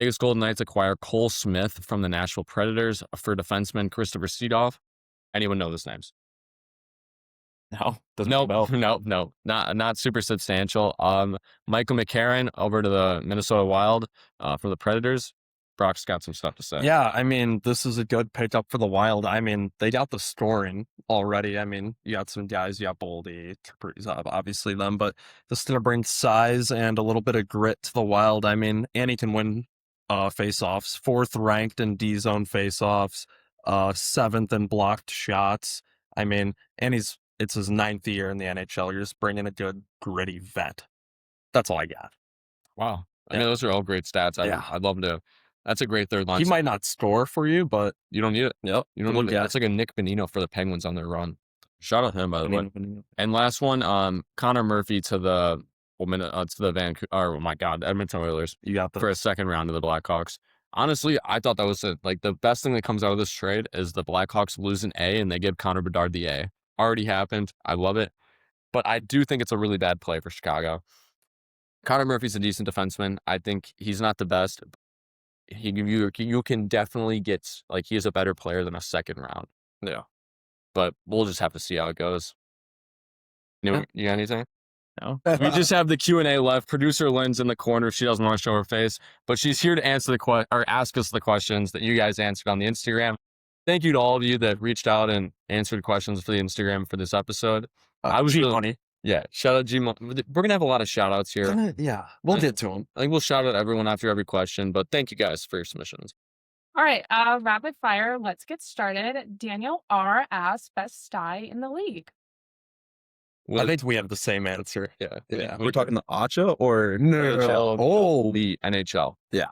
Vegas Golden Knights acquire Cole Smith from the Nashville Predators for defenseman Christopher Seedorf. Anyone know those names? No. No, not super substantial. Michael McCarron over to the Minnesota Wild for the Predators. Brock's got some stuff to say. Yeah, I mean, this is a good pickup for the Wild. I mean, they got the scoring already. I mean, you got some guys, you got Boldy, obviously them, but this is going to bring size and a little bit of grit to the Wild. I mean, and he can win face-offs, 4th ranked in D-zone face-offs, 7th in blocked shots. I mean, and it's his 9th year in the NHL. You're just bringing a good, gritty vet. That's all I got. Wow. I mean, those are all great stats. I'd love to. That's a great third line. He might not score for you, but you don't need it. Yep. You don't need it. That's like a Nick Bonino for the Penguins on their run. Shout out to him, by the way. And last one, Connor Murphy to the Vancouver. Oh my God, Edmonton Oilers. You got for a second round of the Blackhawks. Honestly, I thought that was the best thing that comes out of this trade is the Blackhawks lose an A and they give Connor Bedard the A. Already happened. I love it. But I do think it's a really bad play for Chicago. Connor Murphy's a decent defenseman. I think he's not the best. You can definitely get, he is a better player than a second round. Yeah. But we'll just have to see how it goes. You got anything? No. We just have the Q&A left. Producer Lynn's in the corner. She doesn't want to show her face, but she's here to answer ask us the questions that you guys answered on the Instagram. Thank you to all of you that reached out and answered questions for the Instagram for this episode. I was G-Money. Yeah, shout out G-Money. We're gonna have a lot of shout outs here. Yeah, we'll get to them. I think we'll shout out everyone after every question, but thank you guys for your submissions. All right, rapid fire. Let's get started. Daniel R. asks, best sty in the league. I think we have the same answer. Yeah. We're talking the ACHA or NHL. Oh, The NHL. yeah.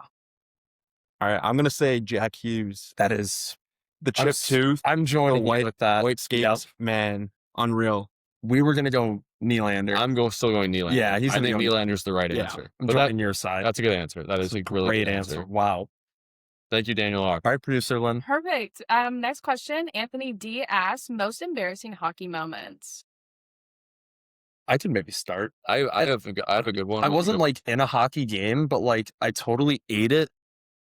All right, I'm gonna say Jack Hughes. That is The chip tooth, I'm joining white- you with that. white skates, Yep. man, unreal. We were gonna go Nylander. I'm still going Nylander. Yeah, he's I think the- Nylander's the right Yeah, answer. I'm But joining your side. that's a good answer. That is a really great good answer. Wow. Thank you, Daniel R. All right, producer Lynn. Perfect. Next question. Anthony D. asks, most embarrassing hockey moments. I can maybe start. I have a good one. I wasn't in a hockey game, but I totally ate it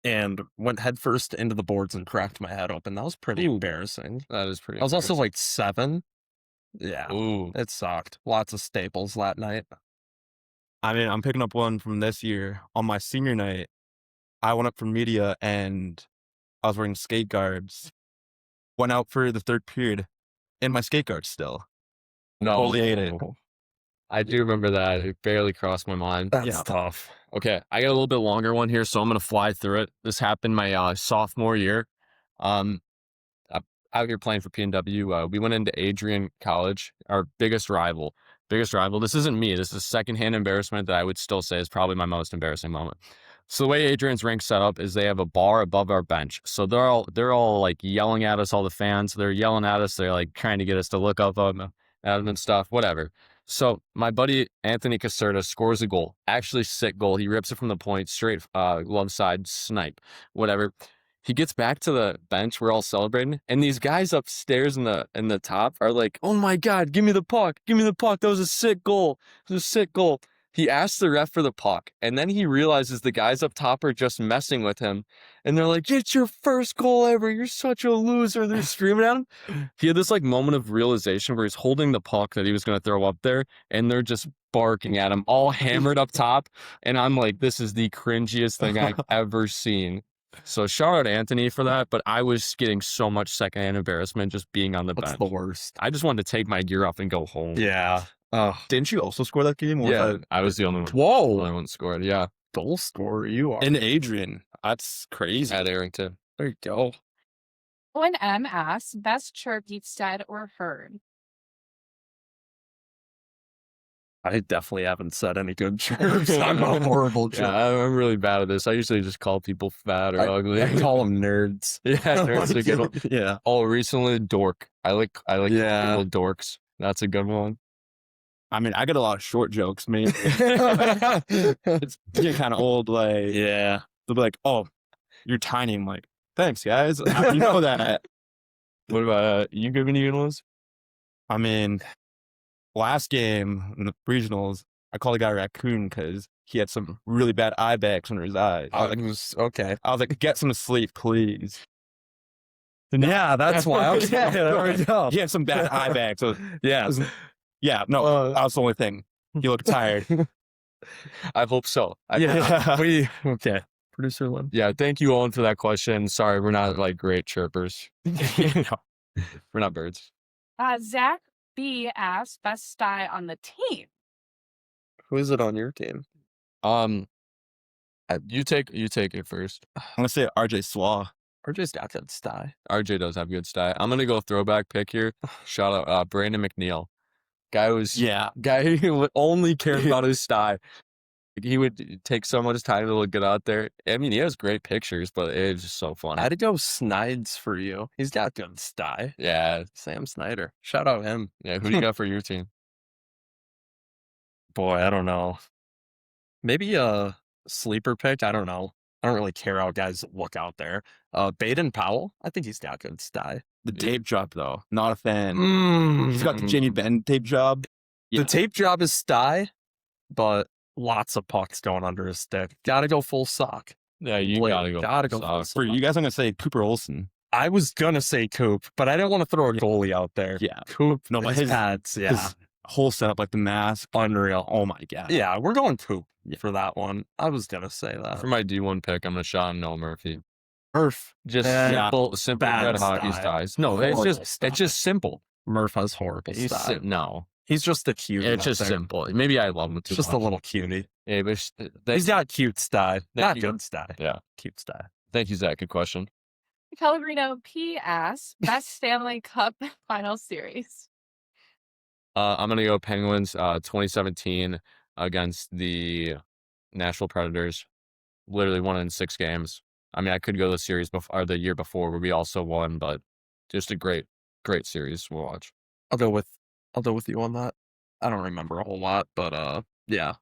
and went headfirst into the boards and cracked my head open. That was pretty embarrassing. That is pretty. I was also 7. Yeah, Ooh. it sucked. Lots of staples that night. I mean, I'm picking up one from this year. On my senior night, I went up for media and I was wearing skate guards. Went out for the third period in my skate guards still. No. Totally ate it. I do remember that. It barely crossed my mind. That's tough. Okay, I got a little bit longer one here, so I'm gonna fly through it. This happened my sophomore year. Out here playing for PNW. We went into Adrian College, our biggest rival. This isn't me. This is secondhand embarrassment that I would still say is probably my most embarrassing moment. So the way Adrian's rink set up is they have a bar above our bench. So they're all yelling at us, all the fans. They're yelling at us. They're trying to get us to look up at them and stuff, whatever. So my buddy Anthony Caserta scores a goal, actually sick goal. He rips it from the point, straight glove side, snipe, whatever. He gets back to the bench. We're all celebrating, and these guys upstairs in the top are like, "Oh my God, give me the puck! Give me the puck! That was a sick goal! It was a sick goal." He asks the ref for the puck, and then he realizes the guys up top are just messing with him, and they're like, "It's your first goal ever! You're such a loser!" They're screaming at him. He had this like moment of realization where he's holding the puck that he was going to throw up there, and they're just barking at him, all hammered up top, and I'm like, "This is the cringiest thing I've ever seen." So shout out Anthony for that, but I was getting so much secondhand embarrassment just being on the That's bench. the worst. I just wanted to take my gear off and go home. Yeah. Didn't you also score that game? Or Yeah, I was the only one. Whoa. Only one that scored. Yeah, Goal scorer you are. and Adrian. That's crazy. at Arrington. There you go. Owen M asks, best chirp you've said or heard. I definitely haven't said any good chirps. I'm a horrible chirp. Yeah, I'm really bad at this. I usually just call people fat or ugly. I call them nerds. Yeah, nerds are good one. Yeah. Oh, recently dork. I like Yeah. people dorks. That's a good one. I mean, I get a lot of short jokes, man. It's getting kind of old. Like, Yeah. they'll be like, "Oh, you're tiny." I'm like, "Thanks, guys. How do you know that?" What about you? Giving you ones? I mean, last game in the regionals, I called a guy raccoon because he had some really bad eye bags under his eyes. I was like, "Get some sleep, please." Yeah, that's why. Okay, there we go. He had some bad eye bags. So, Yeah. yeah, no, that was the only thing. He looked tired. I hope so. Okay. Producer Lynn. Yeah, thank you, Owen, for that question. Sorry, we're not like great chirpers. We're not birds. Zach B asks, best sty on the team. Who is it on your team? You take it first. I'm gonna say RJ Slaw. RJ's got that sty. RJ does have good style. I'm gonna go throwback pick here. Shout out Brandon McNeil. Guy who only cared about his style. He would take so much time to look good out there. I mean, he has great pictures, but it's just so funny. I had to go Snides for you. He's got good sty. Yeah, Sam Snyder. Shout out him. yeah. Who do you got for your team? Boy, I don't know. Maybe a sleeper pick. I don't know. I don't really care how guys look out there. Baden Powell. I think he's got good sty. The tape job, though, not a fan. He's got the Jamie Benn tape job. The tape job is sty, but lots of pucks going under his stick. Gotta go full sock. Yeah, you Blake, gotta go. Gotta go full sock. sock. For you guys, I'm gonna say Cooper Olsen. I was gonna say Coop, but I didn't want to throw a goalie out there. Yeah, Coop. No, but his his- pads. Yeah. his whole setup, like the mask. Unreal. Oh my god. Yeah, we're going Coop for that one. I was gonna say that. For my D1 pick, I'm gonna shout out Noah Murphy. Murph. Just Yeah. simple Bad red hockey style. styles. No, Horrible it's style. just simple. Murph has horrible He's style. no, He's just a cute. it's just simple. Maybe I love him too Just a much. little cutie. Yeah, but He's got cute style. Not you. good style. Yeah. Cute style. Thank you, Zach. Good question. Pellegrino P asks, best Stanley Cup final series. I'm gonna go Penguins 2017 against the Nashville Predators. Literally won in 6 games. I mean, I could go the series before or the year before where we also won, but just a great series. We'll watch. I'll go with you on that. I don't remember a whole lot, but yeah.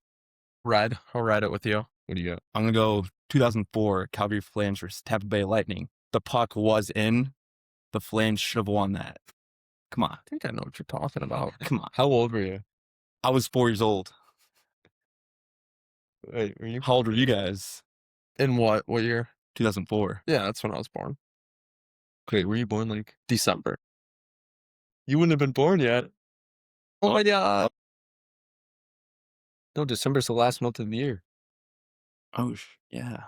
I'll ride it with you. What do you got? I'm gonna go 2004 Calgary Flames versus Tampa Bay Lightning. The puck was in. The Flames should have won that. Come on, I think I know what you're talking about. come on. How old were you? I was 4 years old. Wait, were you? How old were you guys? In what year? 2004. Yeah, that's when I was born. Wait, were you born like? December. You wouldn't have been born yet. Oh my god. No, December's the last month of the year. Oh yeah.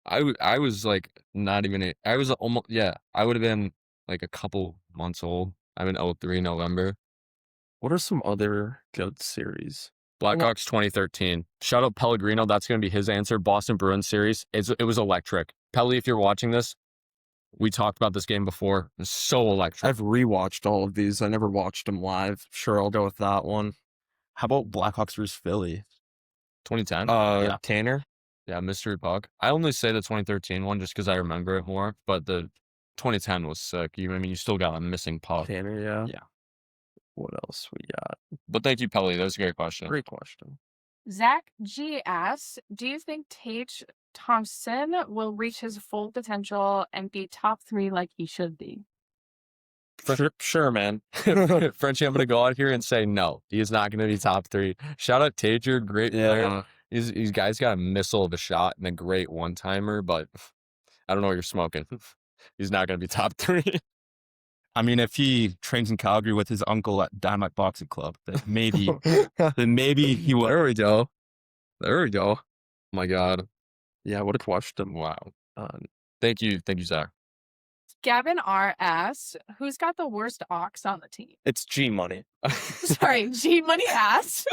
I was like not even. I was almost I would have been like a couple months old. I'm in 03 November. What are some other good series? Blackhawks 2013. Shout out Pellegrino. That's going to be his answer. Boston Bruins series. It was electric. Pelly, if you're watching this, we talked about this game before. It was so electric. I've rewatched all of these. I never watched them live. Sure, I'll go with that one. How about Blackhawks versus Philly? 2010. Yeah. Tanner. Yeah, mystery puck. I only say the 2013 one just because I remember it more, but the 2010 was sick. You still got a missing puck. Tanner, yeah. Yeah. What else we got? But thank you, Pelly. That was a great question. Great question. Zach G asks, do you think Thompson will reach his full potential and be top 3 like he should be? Sure, man. Frenchie, I'm going to go out here and say no. He is not going to be top 3. Shout out Tajer, great player. He's guy's got a missile of a shot and a great one-timer, but I don't know what you're smoking. He's not going to be top 3. I mean, if he trains in Calgary with his uncle at Dynamite Boxing Club, then maybe he will. There we go. There we go. Oh my God. Yeah, what a question. Wow. Thank you, Zach. Gavin R asks, who's got the worst ox on the team? It's G Money. Sorry, G Money asks.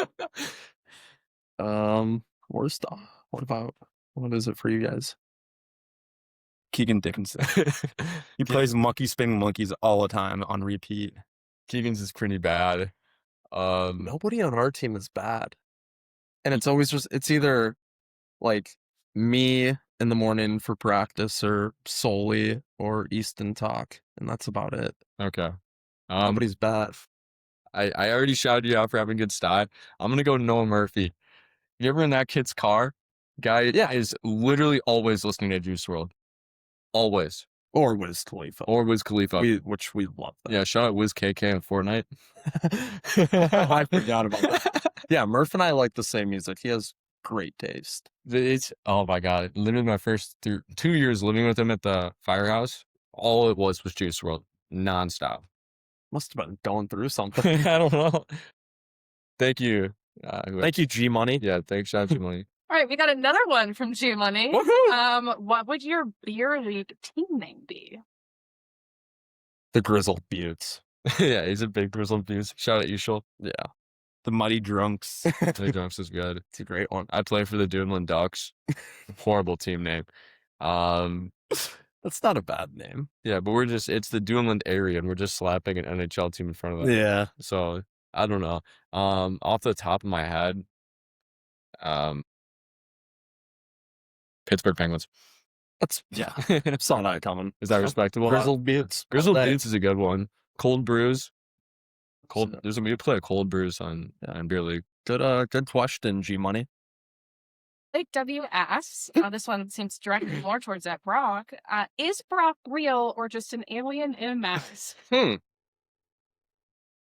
Worst. What is it for you guys? Keegan Dickinson. He plays Monkey Spinning Monkeys all the time on repeat. Keegan's is pretty bad. Nobody on our team is bad. And it's always it's either like me in the morning for practice or Solely or Easton talk. And that's about it. Okay. Nobody's bad. I already shouted you out for having a good stat. I'm going to go Noah Murphy. You ever in that kid's car? Guy is literally always listening to Juice WRLD. Always. Or Wiz Khalifa. Which we love that. Yeah, shout out Wiz KK in Fortnite. I forgot about that. Yeah, Murph and I like the same music. He has great taste. Oh my God. Literally my first 2 years living with him at the firehouse, all it was Juice WRLD. Nonstop. Must have been going through something. I don't know. Thank you. Thank you, G Money. Yeah, thanks, shout out G Money. All right, we got another one from G Money. Woohoo! What would your beer league team name be? The Grizzled Buttes. Yeah, he's a big Grizzled Buttes. Shout out Ushul. Yeah. The Muddy Drunks. The Drunks is good. It's a great one. I play for the Dunedin Ducks. Horrible team name. That's not a bad name. Yeah, but it's the Dunedin area and we're just slapping an NHL team in front of it. Yeah. So I don't know. Off the top of my head, Pittsburgh Penguins. That's saw that coming. Is that respectable? Grizzled Buttes. Grizzled Buttes is a good one. Cold brews. We play cold brews on beer league. Good question, G Money. Blake W asks, this one seems directed more towards that Brock. Is Brock real or just an alien in a mask? I'm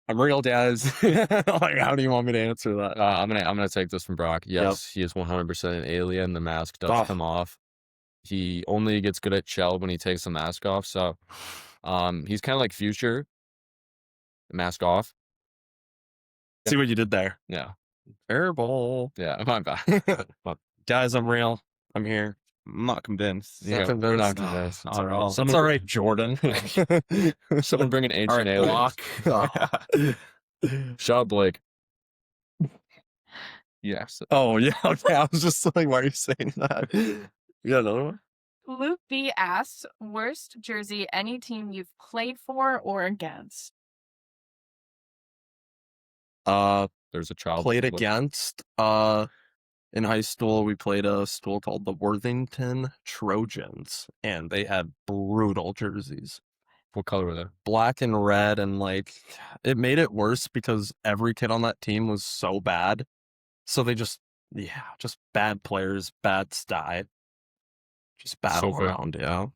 real, guys. Like, how do you want me to answer that? I'm gonna take this from Brock. Yes, He is 100% an alien. The mask does come off. He only gets good at Chell when he takes the mask off. So, he's kind of like Future. Mask off. See what you did there. Yeah. Terrible. Yeah, my bad. Guys, I'm real. I'm here. I'm not convinced. Yeah, we're not convinced. Not at all. That's all right, Jordan. Someone bring an ancient alien. Shout out Blake. Yes. Oh, yeah. Okay. I was just like, why are you saying that? You got another one? Luke B asks, worst jersey any team you've played for or against? There's a child Played against. In high school, we played a school called the Worthington Trojans, and they had brutal jerseys. What color were they? Black and red, and like it made it worse because every kid on that team was so bad. So they just bad players, bad style. Just bad all around, yeah.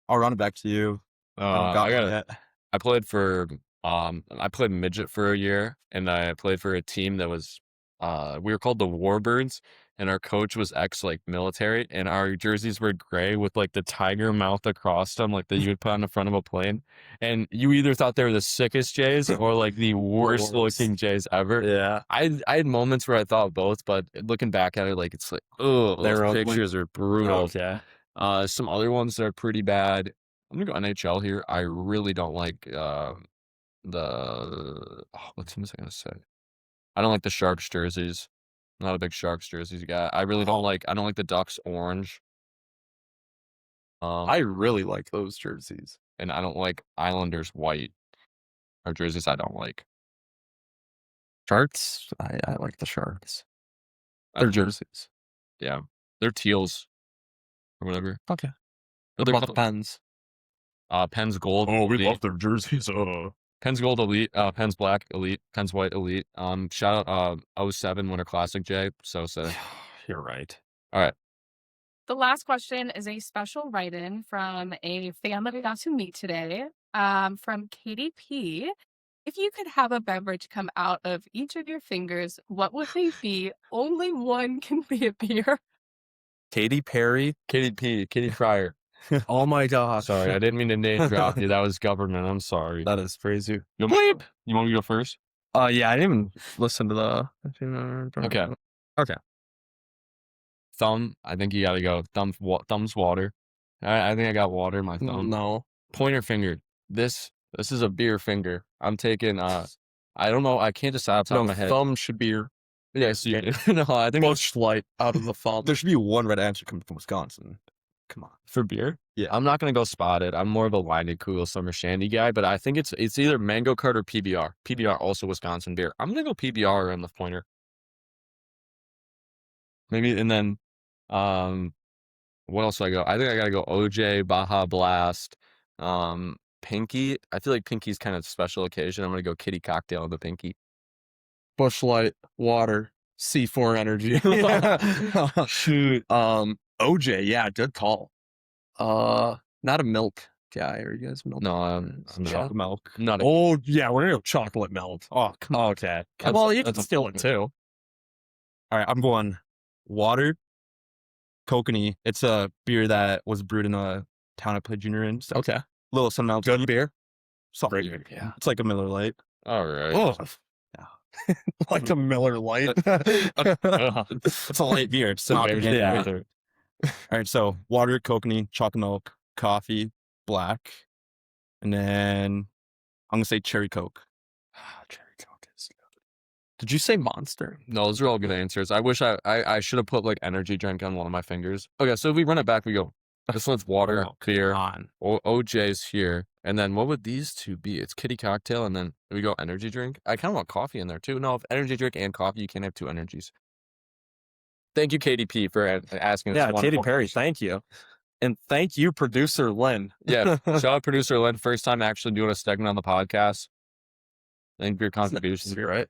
I'll run it back to you. I played for I played midget for a year, and I played for a team that was we were called the Warbirds, and our coach was military, and our jerseys were gray with like the tiger mouth across them, like that you would put on the front of a plane. And you either thought they were the sickest Jays or like the worst looking Jays ever. Yeah. I had moments where I thought both, but looking back at it, like it's like, oh, those pictures are brutal. Okay. Some other ones that are pretty bad. I'm gonna go NHL here. I really don't like what team was I gonna say? I don't like the Sharks jerseys. I'm not a big Sharks jerseys guy. I really don't like. I don't like the Ducks orange. I really like those jerseys, and I don't like Islanders white. Or jerseys I don't like. Sharks. I like the Sharks. Their jerseys. Yeah, they're teals or whatever. Okay. What about the Pens? Pens gold. Oh, we elite. love their jerseys. Pens gold elite, Pens black elite, Pens white elite. Shout out 07 Winter Classic Jay. So You're right. All right. The last question is a special write-in from a fan that we got to meet today, from Katie P. If you could have a beverage come out of each of your fingers, what would they be? Only one can be a beer. Katy Perry. Katie Fryer. Oh my gosh. Sorry, I didn't mean to name drop you. That was government. I'm sorry. That is crazy. You want me to go first? Yeah, I didn't even listen to the. Okay. Thumb. I think you gotta go. Thumb's water. I think I got water in my thumb. No. Pointer finger. This is a beer finger. I'm taking. I don't know. I can't decide off the top of my head. Thumb should be your Yes, you. No, I think Busch Light out of the thumb. There should be one right answer coming from Wisconsin. Come on. for beer. Yeah. I'm not gonna go spotted. I'm more of a Winding Cool Summer Shandy guy, but I think it's either Mango Cart or PBR. PBR also Wisconsin beer. I'm gonna go PBR on the pointer. Maybe, and then, what else do I go? I think I gotta go OJ, Baja Blast, Pinky. I feel like Pinky's kind of special occasion. I'm gonna go Kitty Cocktail on the Pinky. Busch Light, water, C4 energy. Shoot. OJ, yeah, good call. Not a milk guy. Are you guys milk? No, I'm Yeah. Chocolate milk. not a. Oh yeah, we're gonna go chocolate milk. Oh, come on. Okay. That's- Well, you that's can a- steal it too. All right, I'm going water, kokanee. It's a beer that was brewed in a town I played junior in. So Okay. little something else. Good beer. Soft Great beer. beer, yeah. It's like a Miller Lite. All right. Oh. Like a Miller Lite. It's a light beer. It's not Maybe, yeah. yeah. All right, so water, kokanee, chocolate milk, coffee, black, and then I'm gonna say cherry Coke. Cherry Coke is good. Did you say Monster? No, those are all good answers. I wish I should have put like energy drink on one of my fingers. Okay, so if we run it back, we go. This one's water, Oh, beer. on. OJ's here, and then what would these two be? It's Kitty Cocktail, and then we go energy drink. I kind of want coffee in there too. No, if energy drink and coffee, you can't have two energies. Thank you, KDP, for asking. This Yeah, Katy wonderful Perry. question. Thank you, and thank you, producer Lynn. Yeah, shout out producer Lynn. First time actually doing a segment on the podcast. Thank you for your contributions. You're right.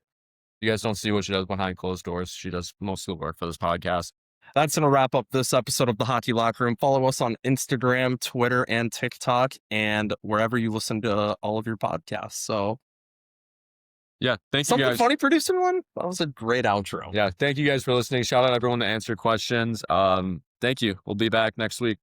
You guys don't see what she does behind closed doors. She does most of the work for this podcast. That's going to wrap up this episode of the Hockey Locker Room. Follow us on Instagram, Twitter, and TikTok, and wherever you listen to all of your podcasts. So, Yeah, thank you something guys. funny, producer Lynn? That was a great outro. Yeah, thank you guys for listening. Shout out everyone to answer questions. Thank you. We'll be back next week.